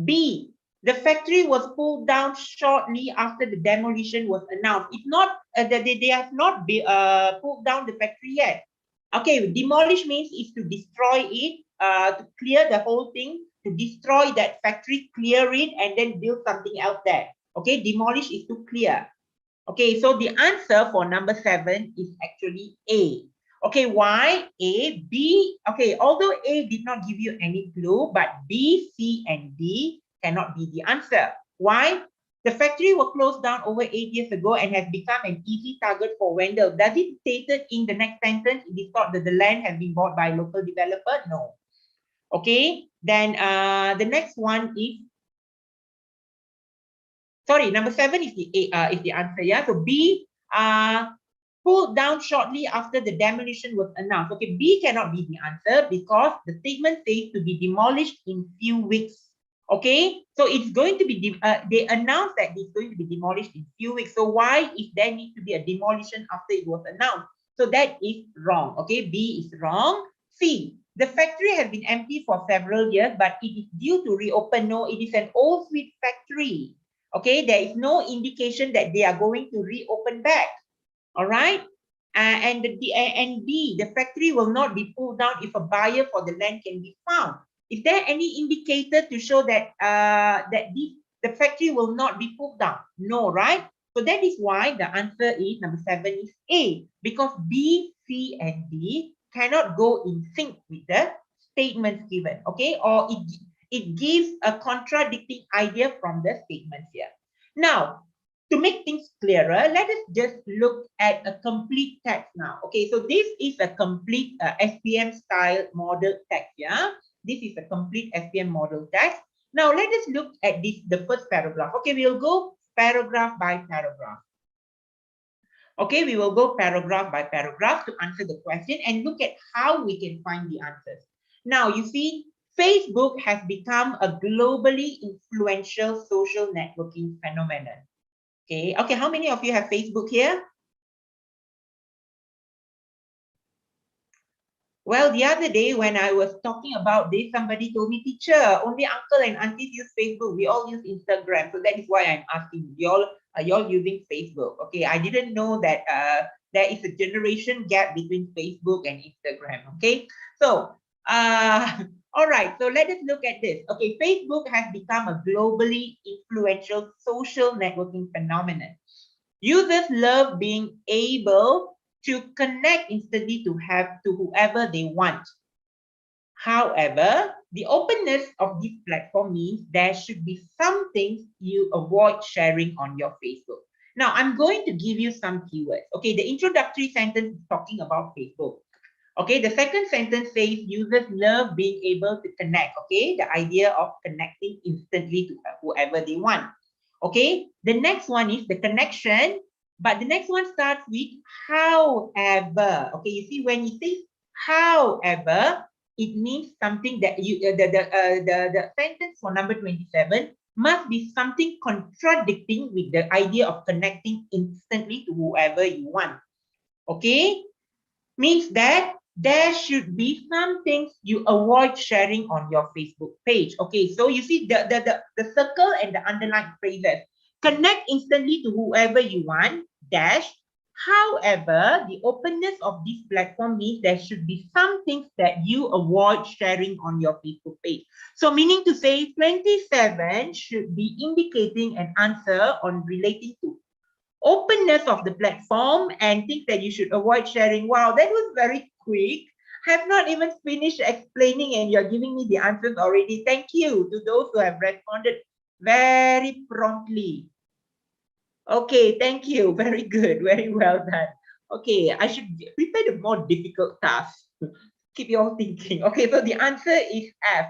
B, the factory was pulled down shortly after the demolition was announced. It's not they have not pulled down the factory yet. Okay, demolish means is to destroy it, to clear the whole thing, to destroy that factory, clear it, and then build something else there. Okay, demolish is to clear. Okay, so the answer for number 7 is actually A. Okay, why A, B? Okay, although A did not give you any clue, but B, C, and D cannot be the answer. Why? The factory was closed down over 8 years ago and has become an easy target for vendors. Does it stated in the next sentence it is thought that the land has been bought by a local developer? No. Okay, then the next one is, sorry, number 7 is the answer. Yeah, so B, pulled down shortly after the demolition was announced. Okay, B cannot be the answer because the statement says to be demolished in few weeks. Okay, so it's going to be, they announced that it's going to be demolished in few weeks. So why if there needs to be a demolition after it was announced? So that is wrong. Okay, B is wrong. C, the factory has been empty for several years, but it is due to reopen. No, it is an old sweet factory. Okay, there is no indication that they are going to reopen back. All right. And B, the factory will not be pulled down if a buyer for the land can be found. Is there any indicator to show that the factory will not be pulled down? No, right? So that is why the answer is number 7 is A, because B, C, and D cannot go in sync with the statements given. Okay, or it gives a contradicting idea from the statements here. Now, to make things clearer, let us just look at a complete text now. Okay, so this is a complete SPM style model text. Yeah, this is a complete SPM model text. Now let us look at this, the first paragraph. Okay, we'll go paragraph by paragraph. Okay, we will go paragraph by paragraph to answer the question and look at how we can find the answers. Now, you see, Facebook has become a globally influential social networking phenomenon. Okay, how many of you have Facebook here? Well, the other day when I was talking about this, somebody told me, teacher, only uncle and aunties use Facebook. We all use Instagram. So that is why I'm asking you all, are you all using Facebook? Okay, I didn't know that there is a generation gap between Facebook and Instagram. Okay, so all right, so let us look at this. Okay, Facebook has become a globally influential social networking phenomenon. Users love being able to connect instantly to whoever they want. However, the openness of this platform means there should be some things you avoid sharing on your Facebook. Now, I'm going to give you some keywords. Okay, the introductory sentence is talking about Facebook. Okay, the second sentence says users love being able to connect. Okay, the idea of connecting instantly to whoever they want. Okay, the next one is the connection, but the next one starts with however. Okay, you see when you say however, it means something that you the sentence for number 27 must be something contradicting with the idea of connecting instantly to whoever you want. Okay, means that there should be some things you avoid sharing on your Facebook page. Okay, so you see the circle and the underlined phrases. Connect instantly to whoever you want, dash. However, the openness of this platform means there should be some things that you avoid sharing on your Facebook page. So meaning to say 27 should be indicating an answer on relating to openness of the platform and things that you should avoid sharing. Wow, that was very quick. Have not even finished explaining and you're giving me the answers already. Thank you to those who have responded very promptly. Okay, thank you. Very good. Very well done. Okay, I should prepare the more difficult task. Keep you all thinking. Okay, so the answer is F,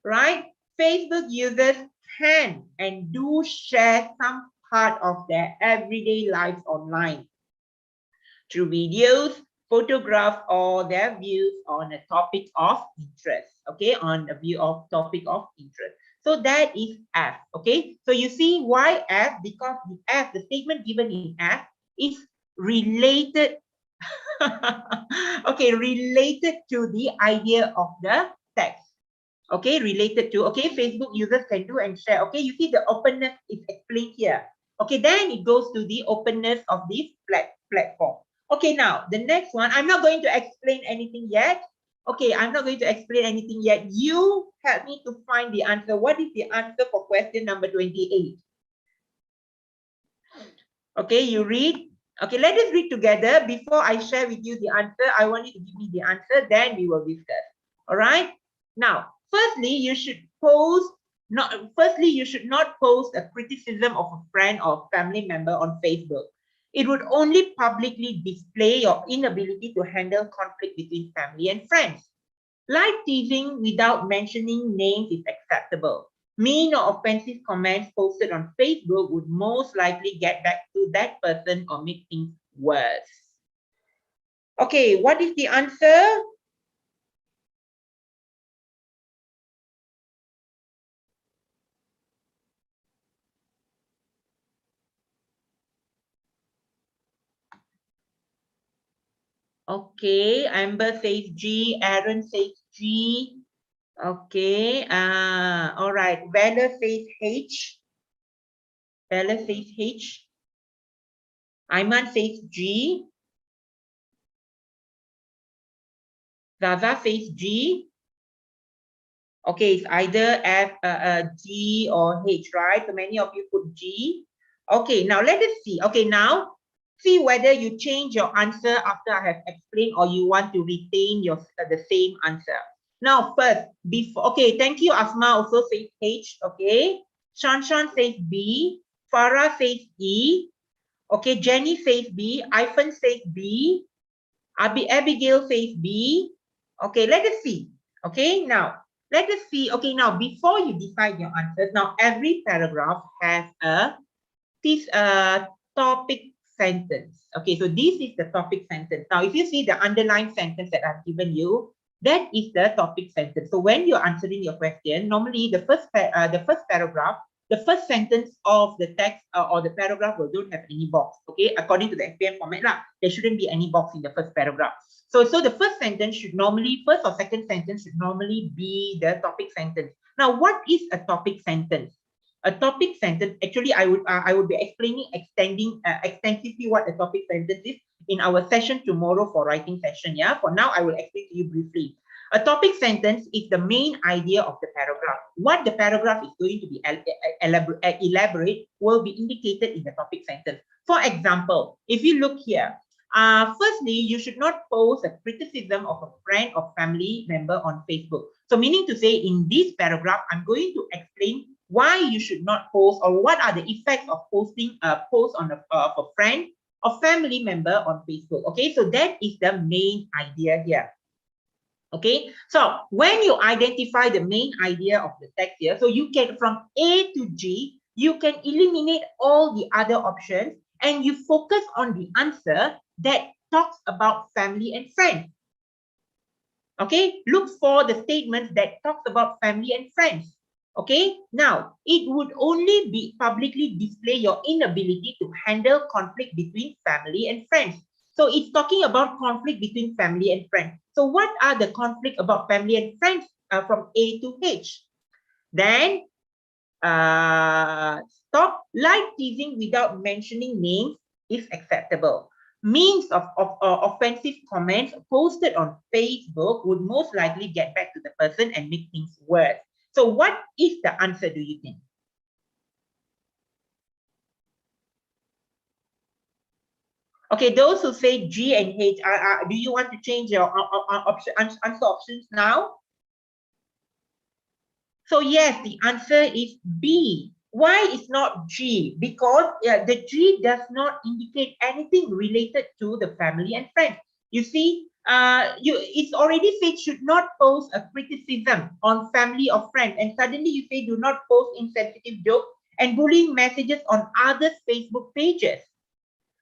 right? Facebook users can and do share some part of their everyday lives online through videos, photographs, or their views on a topic of interest. Okay, on a view of topic of interest. So that is F. Okay, so you see why F? Because the F, the statement given in F, is related. Okay, related to the idea of the text. Okay, related to, okay, Facebook users can do and share. Okay, you see the openness is explained here. Okay, then it goes to the openness of this platform. Okay, now the next one, I'm not going to explain anything yet. Okay, I'm not going to explain anything yet. You help me to find the answer. What is the answer for question number 28? Okay, you read. Okay, let us read together. Before I share with you the answer, I want you to give me the answer, then we will discuss. All right. Now, firstly, you should not post a criticism of a friend or family member on Facebook. It would only publicly display your inability to handle conflict between family and friends. Light teasing without mentioning names is acceptable. Mean or offensive comments posted on Facebook would most likely get back to that person or make things worse. Okay, what is the answer? Okay, Amber says G, Aaron says G. Okay, all right. Valor says H. Valor says H. Aiman says G. Zaza says G. Okay, it's either G or H, right? So many of you put G. Okay, now let us see. Okay, now see whether you change your answer after I have explained or you want to retain your the same answer. Now, first, before, okay, thank you. Asma also says H, okay. Shanshan says B. Farah says E. Okay, Jenny says B. Ivan says B. Abigail says B. Okay, let us see. Okay, now let us see. Okay, now before you decide your answers, now every paragraph has a topic sentence. Okay, so this is the topic sentence. Now, if you see the underlined sentence that I've given you, that is the topic sentence. So when you're answering your question, normally the first paragraph, the first sentence of the text or the paragraph will don't have any box. Okay, according to the SPM format lah, there shouldn't be any box in the first paragraph. So the first sentence should normally, first or second sentence should normally be the topic sentence. Now, what is a topic sentence? A topic sentence, actually, I would be explaining extensively what a topic sentence is in our session tomorrow for writing session. Yeah, for now, I will explain to you briefly. A topic sentence is the main idea of the paragraph. What the paragraph is going to be elaborate will be indicated in the topic sentence. For example, if you look here, firstly, you should not post a criticism of a friend or family member on Facebook. So meaning to say, in this paragraph, I'm going to explain why you should not post or what are the effects of posting a post on a friend or family member on Facebook. Okay, so that is the main idea here. Okay, so when you identify the main idea of the text here, so you can from A to G, you can eliminate all the other options and you focus on the answer that talks about family and friends. Okay, look for the statements that talks about family and friends. Okay, now it would only be publicly display your inability to handle conflict between family and friends. So it's talking about conflict between family and friends. So what are the conflict about family and friends from A to H? Then stop light teasing without mentioning names is acceptable. Means of offensive comments posted on Facebook would most likely get back to the person and make things worse. So what is the answer, do you think? Okay, those who say G and H, do you want to change your answer options now? So yes, the answer is B. Why is not G? Because the G does not indicate anything related to the family and friends. You see, it's already said should not post a criticism on family or friends, and suddenly you say do not post insensitive jokes and bullying messages on others' Facebook pages.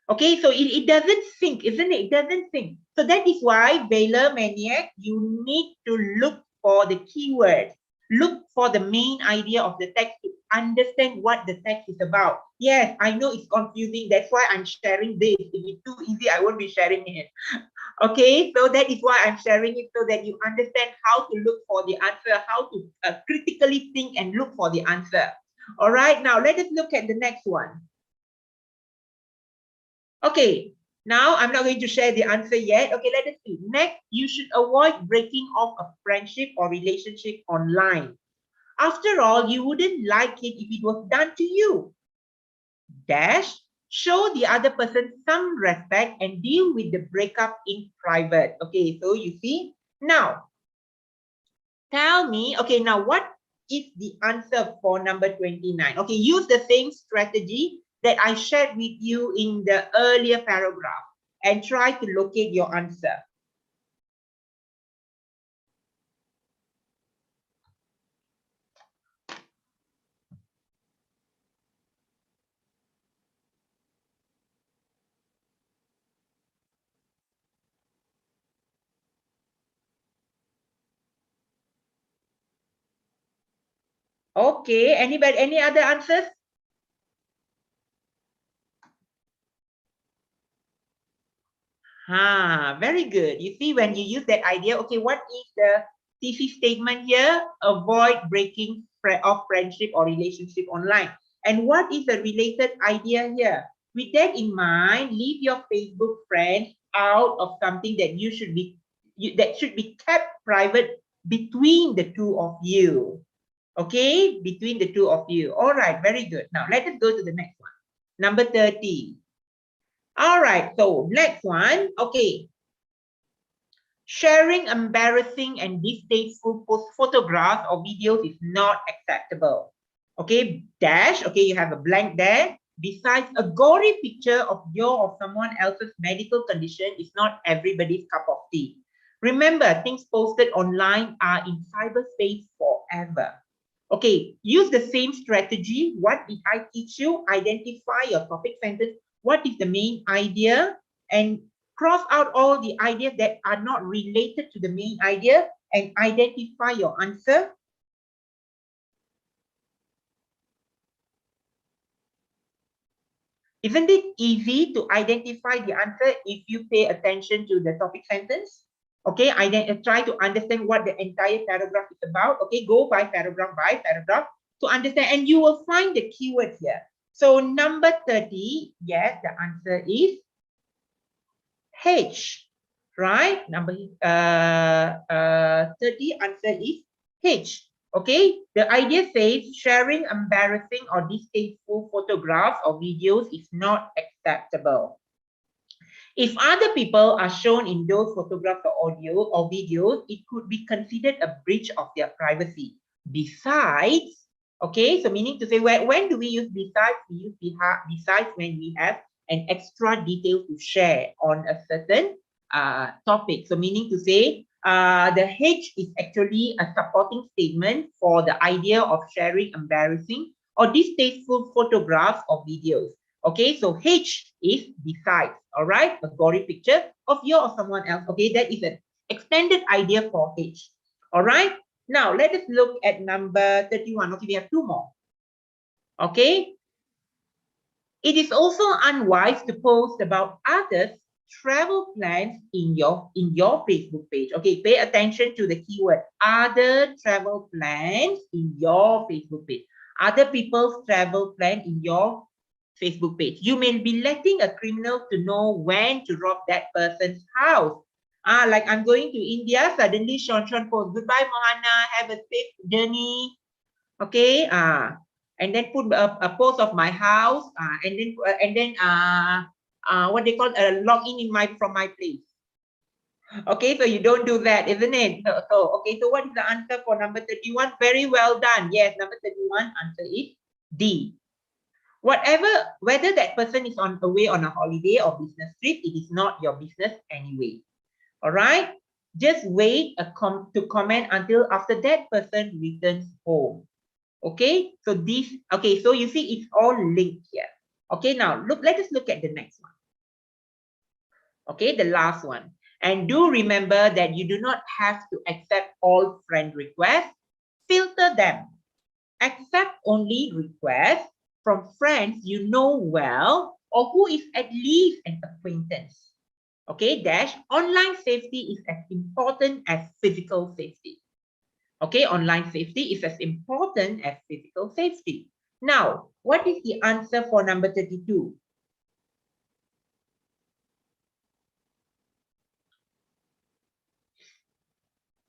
Okay, so it doesn't sync, isn't it? It doesn't sync. So that is why, Baylor Maniac, you need to look for the keywords. Look for the main idea of the text to understand what the text is about. Yes, I know it's confusing. That's why I'm sharing this. If it's too easy, I won't be sharing it. Okay, so that is why I'm sharing it so that you understand how to look for the answer, how to critically think and look for the answer. All right, now let us look at the next one. Okay, now I'm not going to share the answer yet. Okay, let us see. Next, you should avoid breaking off a friendship or relationship online. After all, you wouldn't like it if it was done to you. Dash, show the other person some respect and deal with the breakup in private. Okay, so you see, now, tell me, okay, now what is the answer for number 29? Okay, use the same strategy that I shared with you in the earlier paragraph and try to locate your answer. Okay, anybody, any other answers? Very good. You see, when you use that idea, okay, what is the thesis statement here? Avoid breaking of friendship or relationship online. And what is the related idea here? With that in mind, leave your Facebook friends out of something that should be kept private between the two of you. Okay, between the two of you. All right, very good. Now let us go to the next one. Number 30. All right, so next one. Okay. Sharing embarrassing and distasteful photographs or videos is not acceptable. Okay, dash. Okay, you have a blank there. Besides, a gory picture of your or someone else's medical condition is not everybody's cup of tea. Remember, things posted online are in cyberspace forever. Okay, use the same strategy. What did I teach you? Identify your topic sentence. What is the main idea? And cross out all the ideas that are not related to the main idea and identify your answer. Isn't it easy to identify the answer if you pay attention to the topic sentence? Okay, try to understand what the entire paragraph is about. Okay, go by paragraph to understand, and you will find the keyword here. So number 30, yes, the answer is H, right? Number 30 answer is H. Okay, the idea says sharing embarrassing or distasteful photographs or videos is not acceptable. If other people are shown in those photographs or audio or videos, it could be considered a breach of their privacy. Besides, okay, so meaning to say, when do we use besides? We use besides when we have an extra detail to share on a certain topic. So meaning to say, the H is actually a supporting statement for the idea of sharing embarrassing or distasteful photographs or videos. Okay, so H is besides, all right, a gory picture of you or someone else. Okay, that is an extended idea for H. All right, now let us look at number 31. Okay, we have two more. Okay, it is also unwise to post about others' travel plans in your Facebook page. Okay, pay attention to the keyword other travel plans in your Facebook page. Other people's travel plan in your Facebook page. You may be letting a criminal to know when to rob that person's house. Like I'm going to India, suddenly Sean posts, goodbye Mohana, have a safe journey. Okay, and then put a post of my house, and then what they call login from my place. Okay, so you don't do that, isn't it? So okay, so what is the answer for number 31? Very well done. Yes, number 31 answer is D. Whether that person is away on a holiday or business trip, it is not your business anyway. All right, just wait to comment until after that person returns home. Okay, so so you see it's all linked here. Okay, now let us look at the next one. Okay, the last one. And do remember that you do not have to accept all friend requests. Filter them. Accept only requests from friends you know well or who is at least an acquaintance. Okay, dash, online safety is as important as physical safety. Okay, online safety is as important as physical safety. Now, what is the answer for number 32?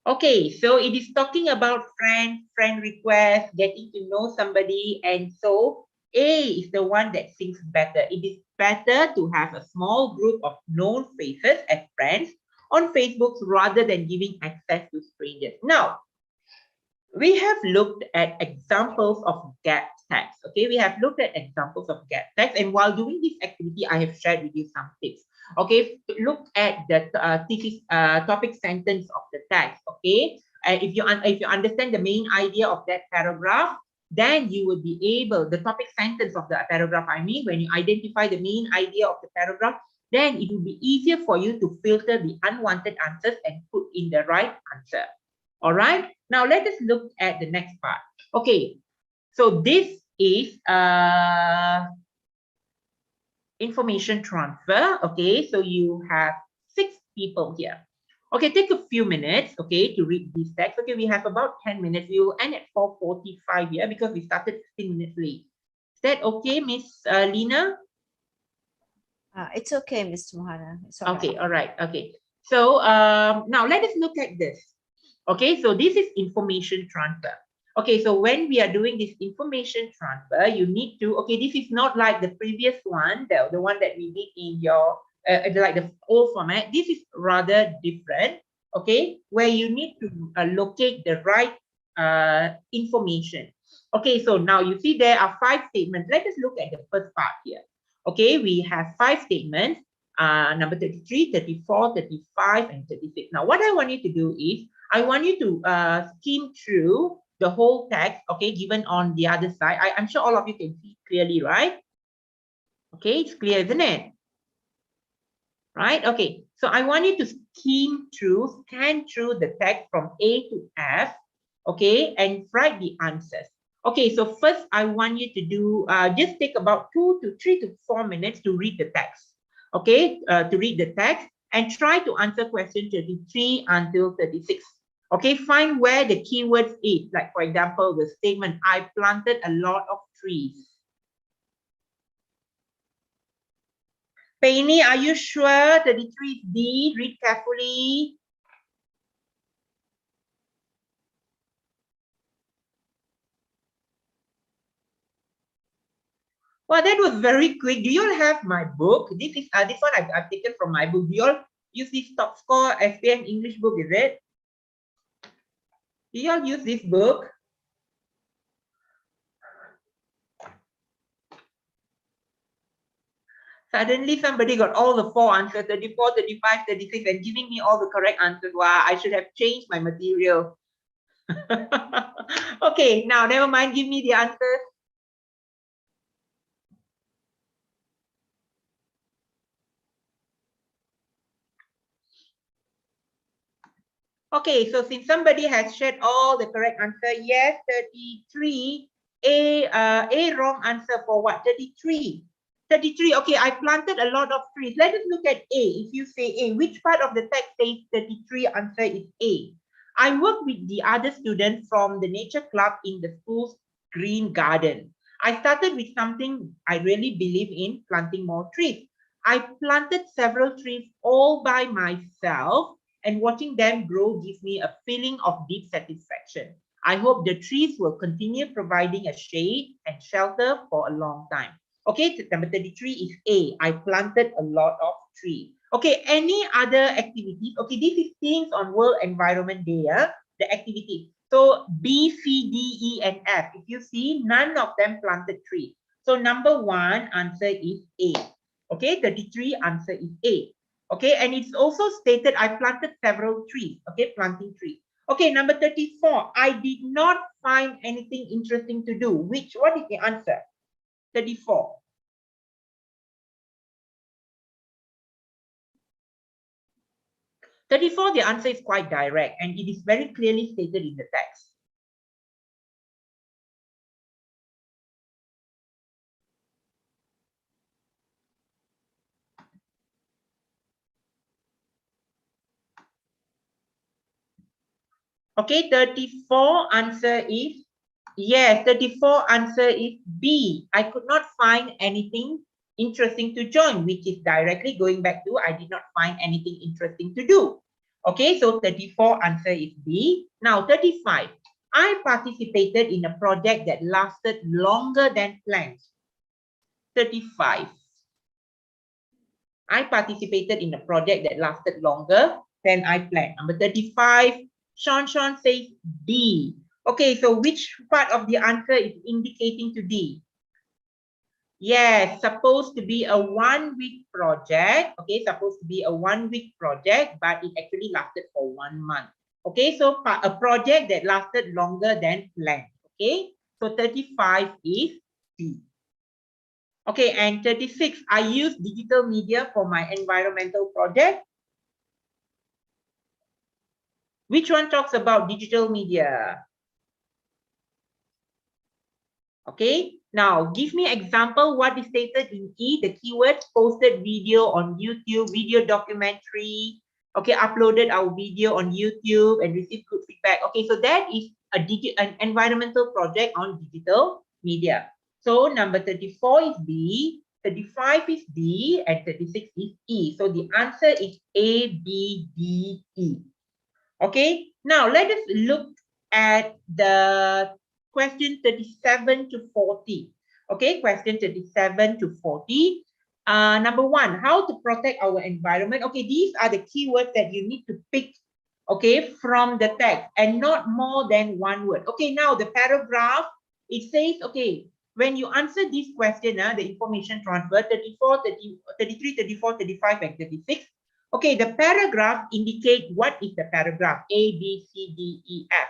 Okay, so it is talking about friend request, getting to know somebody, and so A is the one that thinks better. It is better to have a small group of known faces as friends on Facebook rather than giving access to strangers. Now, we have looked at examples of gap tags. Okay, we have looked at examples of gap tags, and while doing this activity, I have shared with you some tips. Okay, look at the topic sentence of the text. Okay, if you understand the main idea of that paragraph, then you will be able, the topic sentence of the paragraph, I mean, when you identify the main idea of the paragraph, then it will be easier for you to filter the unwanted answers and put in the right answer. All right, now let us look at the next part. Okay, so this is information transfer. Okay, so you have people here. Okay, take a few minutes, okay, to read these texts. Okay, we have about 10 minutes. We will end at 4:45 here because we started 15 minutes late. Is that okay, Miss Lina? It's okay, Mr. Mohana. It's all Okay, right. all right, okay. So now let us look at this. Okay, so this is information transfer. Okay, so when we are doing this information transfer, you need to, okay, this is not like the previous one, the one that we did in your, like the old format. This is rather different, okay, where you need to locate the right information. Okay, so now you see there are 5 statements. Let us look at the first part here. Okay, we have 5 statements, number 33, 34, 35, and 36. Now, what I want you to do is, I want you to skim through the whole text, okay, given on the other side. I'm sure all of you can see clearly, right? Okay, it's clear, isn't it? Right? Okay, so I want you to scan through the text from A to F, okay, and write the answers. Okay, so first I want you to do, just take about 2 to 3 to 4 minutes to read the text, okay, to read the text and try to answer question 33 until 36. Okay, find where the keywords is. Like, for example, the statement, I planted a lot of trees. Penny, are you sure 33 is D? Read carefully. Well, that was very quick. Do you all have my book? This is this one I've taken from my book. Do you all use this top score SPM English book, is it? Do you all use this book? Suddenly somebody got all the 4 answers, 34, 35, 36, and giving me all the correct answers. Wow, I should have changed my material. Okay, now never mind, give me the answers. Okay, so since somebody has shared all the correct answer, yes, 33. A wrong answer for what? 33. 33. Okay, I planted a lot of trees. Let us look at A. If you say A, which part of the text says 33? Answer is A. I work with the other students from the nature club in the school's green garden. I started with something I really believe in, planting more trees. I planted several trees all by myself, and watching them grow gives me a feeling of deep satisfaction. I hope the trees will continue providing a shade and shelter for a long time. Okay, number 33 is A. I planted a lot of trees. Okay, any other activities? Okay, this is things on World Environment Day, the activity. So B, C, D, E, and F. If you see, none of them planted trees. So number 1 answer is A. Okay, 33 answer is A. Okay, and it's also stated I planted several trees. Okay, planting trees. Okay, number 34. I did not find anything interesting to do. What is the answer? 34. The answer is quite direct and it is very clearly stated in the text. Okay, 34 answer is, yes, 34 answer is B. I could not find anything interesting to join, which is directly going back to I did not find anything interesting to do. Okay, so 34 answer is B. Now 35. I participated in a project that lasted longer than planned. 35. I participated in a project that lasted longer than I planned. Number 35, Sean says D. Okay, so which part of the answer is indicating to D? Yes, supposed to be a 1-week project. Okay, supposed to be a 1-week project, but it actually lasted for 1 month. Okay, so a project that lasted longer than planned. Okay, so 35 is D. Okay, and 36, I use digital media for my environmental project. Which one talks about digital media? Okay, now give me example what is stated in E, the keyword posted video on YouTube, video documentary, Okay, uploaded our video on YouTube and received good feedback. Okay, so that is an environmental project on digital media. So number 34 is B, 35 is D, and 36 is E. So the answer is A, B, D, E. Okay, now let us look at the question 37 to 40. Okay, question 37 to 40. Number one, how to protect our environment. Okay, these are the keywords that you need to pick, okay, from the text and not more than one word. Okay, now the paragraph, it says, okay, when you answer this question, the information transfer 34, 30, 33, 34, 35, and 36. Okay, the paragraph indicate what is the paragraph, A, B, C, D, E, F.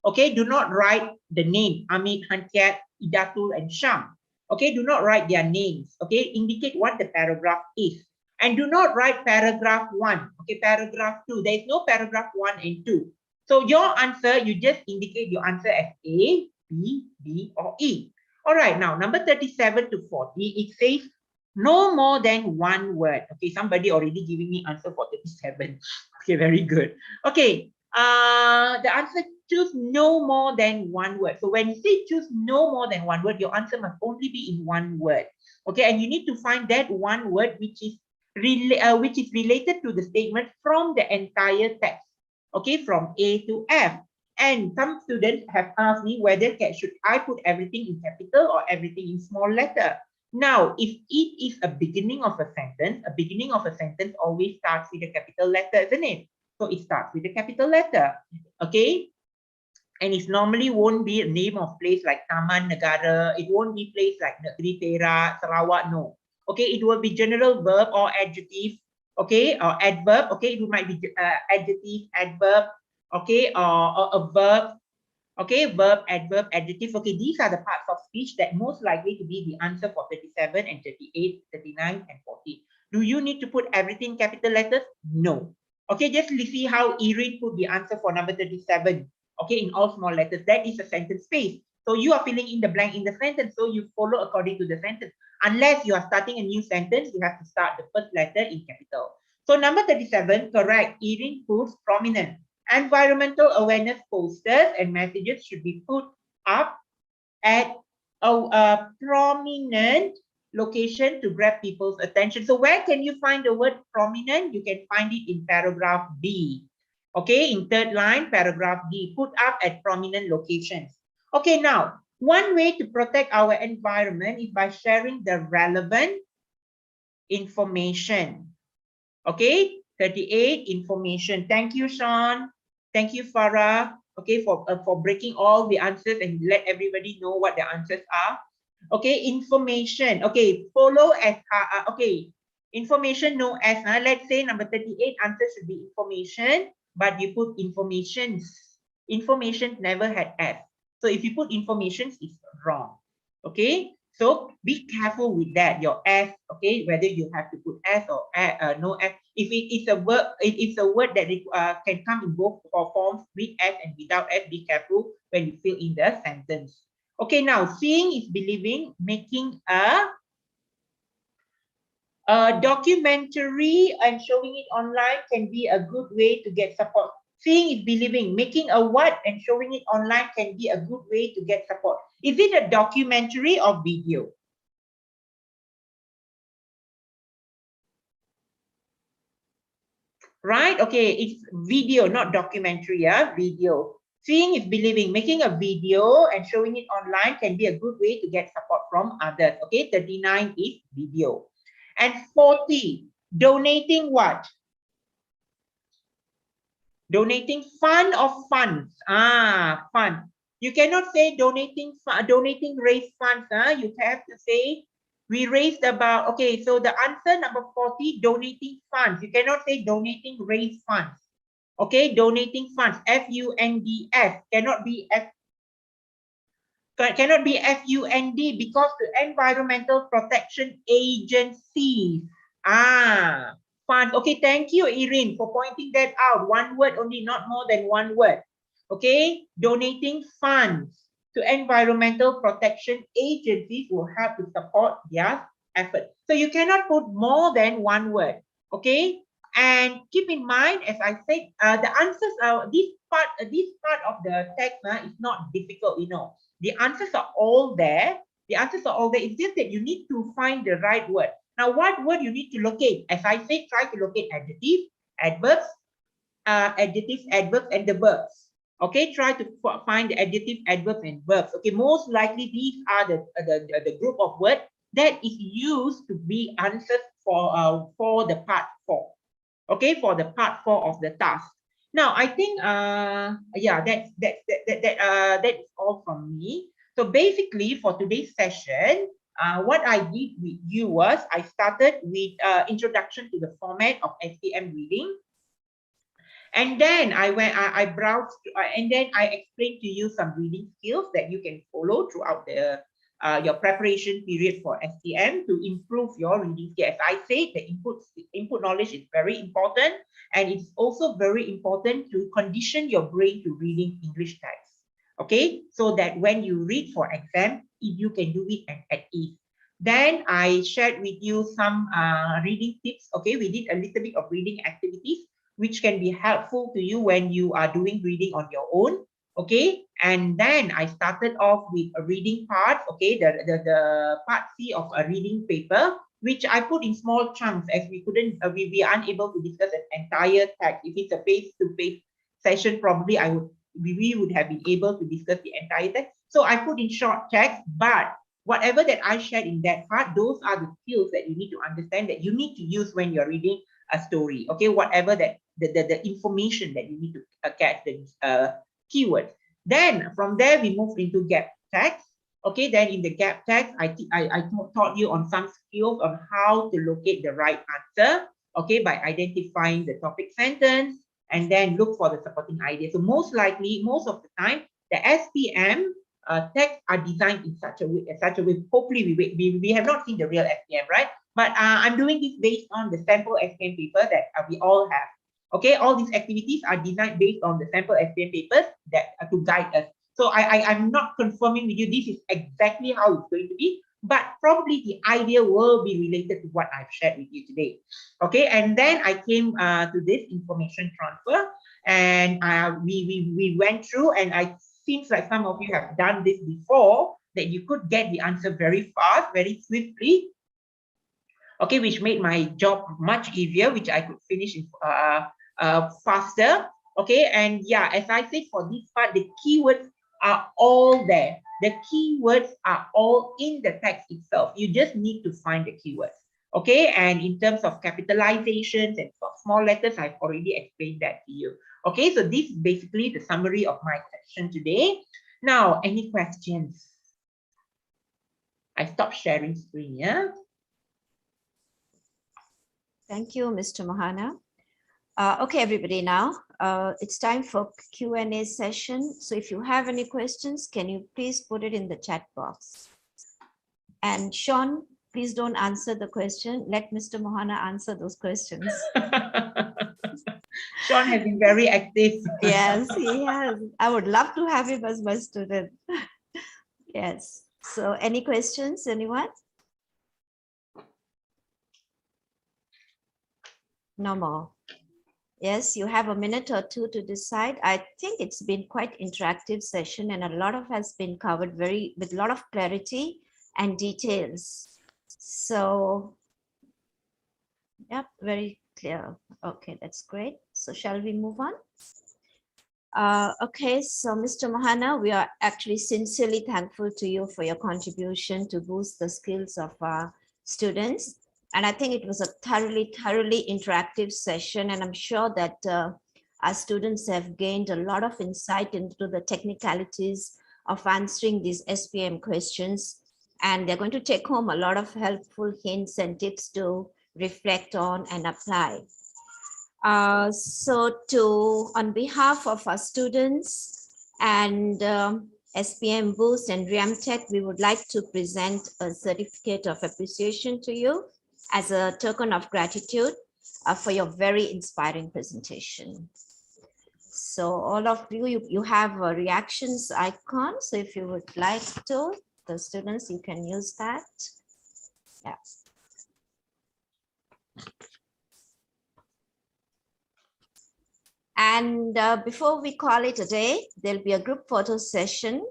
Okay, do not write the name, Amit, Hankiat, Idatul, and Sham. Okay, do not write their names. Okay, indicate what the paragraph is. And do not write paragraph 1. Okay, paragraph 2. There is no paragraph 1 and 2. So your answer, you just indicate your answer as A, B, D, or E. All right, now number 37 to 40, it says no more than one word. Okay, somebody already giving me answer for 37. Okay, very good. Okay, the answer, choose no more than one word. So when you say choose no more than one word, your answer must only be in one word. Okay, and you need to find that one word which is related to the statement from the entire text. Okay, from A to F. And some students have asked me whether should I put everything in capital or everything in small letter. Now, if it is a beginning of a sentence always starts with a capital letter, isn't it? So it starts with a capital letter. Okay. And it normally won't be a name of place like Taman Negara. It won't be place like Negeri Perak, Sarawak. No. Okay. It will be general verb or adjective. Okay. Or adverb. Okay. It might be adjective, adverb. Okay. Or a verb. Okay, verb, adverb, adjective. Okay, these are the parts of speech that most likely to be the answer for 37 and 38, 39, and 40. Do you need to put everything capital letters? No. Okay, just see how Erin put the answer for number 37. Okay, in all small letters. That is a sentence space. So you are filling in the blank in the sentence. So you follow according to the sentence. Unless you are starting a new sentence, you have to start the first letter in capital. So number 37, correct. Erin puts prominent. Environmental awareness posters and messages should be put up at a prominent location to grab people's attention. So where can you find the word prominent? You can find it in paragraph B. Okay, in third line, paragraph D, put up at prominent locations. Okay, now, one way to protect our environment is by sharing the relevant information. Okay, 38, information. Thank you, Sean. Thank you, Farah. Okay, for breaking all the answers and let everybody know what the answers are. Okay, information. Okay, follow as okay, information no as. Let's say number 38 answer should be information, but you put informations. Information never had s. So if you put informations, it's wrong. Okay, so be careful with that. Your s. Okay, whether you have to put s or no s. If it is a verb, it's a word that can come in both forms, with s and without s. Be careful when you fill in the sentence. Okay, now seeing is believing. Making a documentary and showing it online can be a good way to get support. Seeing is believing. Making a what and showing it online can be a good way to get support. Is it a documentary or video? Right? Okay, it's video, not documentary. Video. Seeing is believing. Making a video and showing it online can be a good way to get support from others. Okay, 39 is video. And 40, donating what? Donating fund or funds? Fund. You cannot say donating raise funds. You have to say we raised about, okay, so the answer number 40, donating funds. You cannot say donating raise funds. Okay, donating funds, F-U-N-D-S, cannot be F-U-N-D because the Environmental Protection Agency. Funds. Okay, thank you, Erin, for pointing that out. One word only, not more than one word. Okay, donating funds to environmental protection agencies will help to support their effort. So you cannot put more than one word. Okay, And keep in mind, as I said, the answers are this part of the text is not difficult, you know. The answers are all there. The answers are all there. It's just that you need to find the right word. Now, what word you need to locate? As I said, try to locate adjective, adverbs, adjectives, adverbs, and the verbs. Okay, try to find the adjective, adverbs, and verbs. Okay, most likely these are the group of words that is used to be answers for the part 4. Okay, for the part 4 of the task. Now, I think yeah, that's all from me. So basically, for today's session, what I did with you was I started with introduction to the format of SPM reading. And then I browsed, and then I explained to you some reading skills that you can follow throughout the your preparation period for SPM to improve your reading skills. As I said, the input knowledge is very important, and it's also very important to condition your brain to reading English text. Okay, so that when you read for exam, you can do it at ease. Then I shared with you some reading tips. Okay, we did a little bit of reading activities which can be helpful to you when you are doing reading on your own. Okay, and then I started off with a reading part. Okay, the part C of a reading paper, which I put in small chunks as we couldn't we are unable to discuss an entire text. If it's a face-to-face session, probably we would have been able to discuss the entire text. So I put in short text, but whatever that I shared in that part, those are the skills that you need to understand that you need to use when you're reading a story. Okay, whatever that the information that you need to catch, the keywords. Then from there we move into gap text. Okay, then in the gap text, I taught you on some skills on how to locate the right answer. Okay, by identifying the topic sentence and then look for the supporting idea. So most likely, most of the time, the SPM texts are designed in such a way. Hopefully, we have not seen the real SPM, right? But I'm doing this based on the sample SPM paper that we all have. Okay, all these activities are designed based on the sample SPM papers that to guide us. So I'm not confirming with you this is exactly how it's going to be, but probably the idea will be related to what I've shared with you today. Okay, and then I came to this information transfer, and we went through, and I seems like some of you have done this before, that you could get the answer very fast, very swiftly. Okay, which made my job much easier, which I could finish faster. Okay, and yeah, as I said, for this part, the keywords are all there. The keywords are all in the text itself. You just need to find the keywords. Okay, and in terms of capitalizations and small letters, I've already explained that to you. Okay, so this is basically the summary of my session today. Now, any questions? I stopped sharing screen, yeah? Thank you, Mr. Mohana. Okay, everybody, now it's time for Q&A session. So if you have any questions, can you please put it in the chat box? And Sean, please don't answer the question. Let Mr. Mohana answer those questions. Sean has been very active. Yes, he has. I would love to have him as my student. Yes. So any questions, anyone? No more. Yes, you have a minute or two to decide. I think it's been quite interactive session, and a lot of has been covered with a lot of clarity and details. So, yep, very clear. Okay, that's great. So shall we move on? Okay, so Mr. Mohana, we are actually sincerely thankful to you for your contribution to boost the skills of our students. And I think it was a thoroughly interactive session. And I'm sure that our students have gained a lot of insight into the technicalities of answering these SPM questions. And they're going to take home a lot of helpful hints and tips to reflect on and apply. So on behalf of our students and SPM Boost and RIAMTEC, we would like to present a certificate of appreciation to you as a token of gratitude for your very inspiring presentation. So all of you have a reactions icon. So if you would like to, the students, you can use that. Yeah. And before we call it a day, there'll be a group photo session.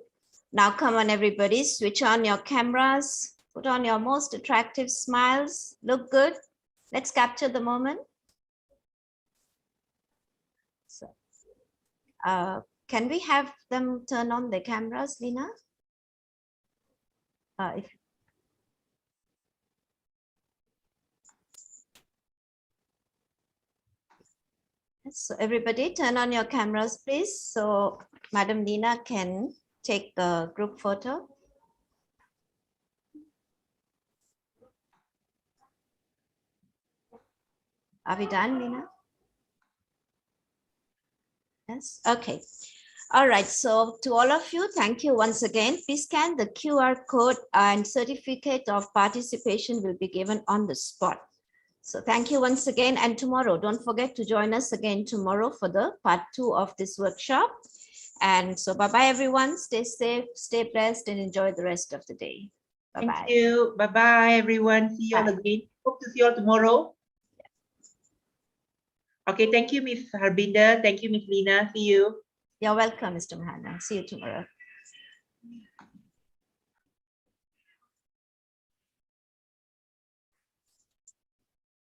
Now, come on, everybody, switch on your cameras, put on your most attractive smiles, look good. Let's capture the moment. So, can we have them turn on their cameras, Lina? So everybody turn on your cameras, please. So Madam Lina can take the group photo. Are we done, Lina? Yes, okay. All right, so to all of you, thank you once again. Please scan the QR code and certificate of participation will be given on the spot. So thank you once again. And tomorrow, don't forget to join us again tomorrow for the part 2 of this workshop. And so bye-bye, everyone. Stay safe, stay blessed, and enjoy the rest of the day. Bye-bye. Thank you. Bye-bye, everyone. See you all again. Hope to see you all tomorrow. Okay, thank you, Miss Harbinder. Thank you, Miss Lina. See you. You're welcome, Mr. Mohana. See you tomorrow.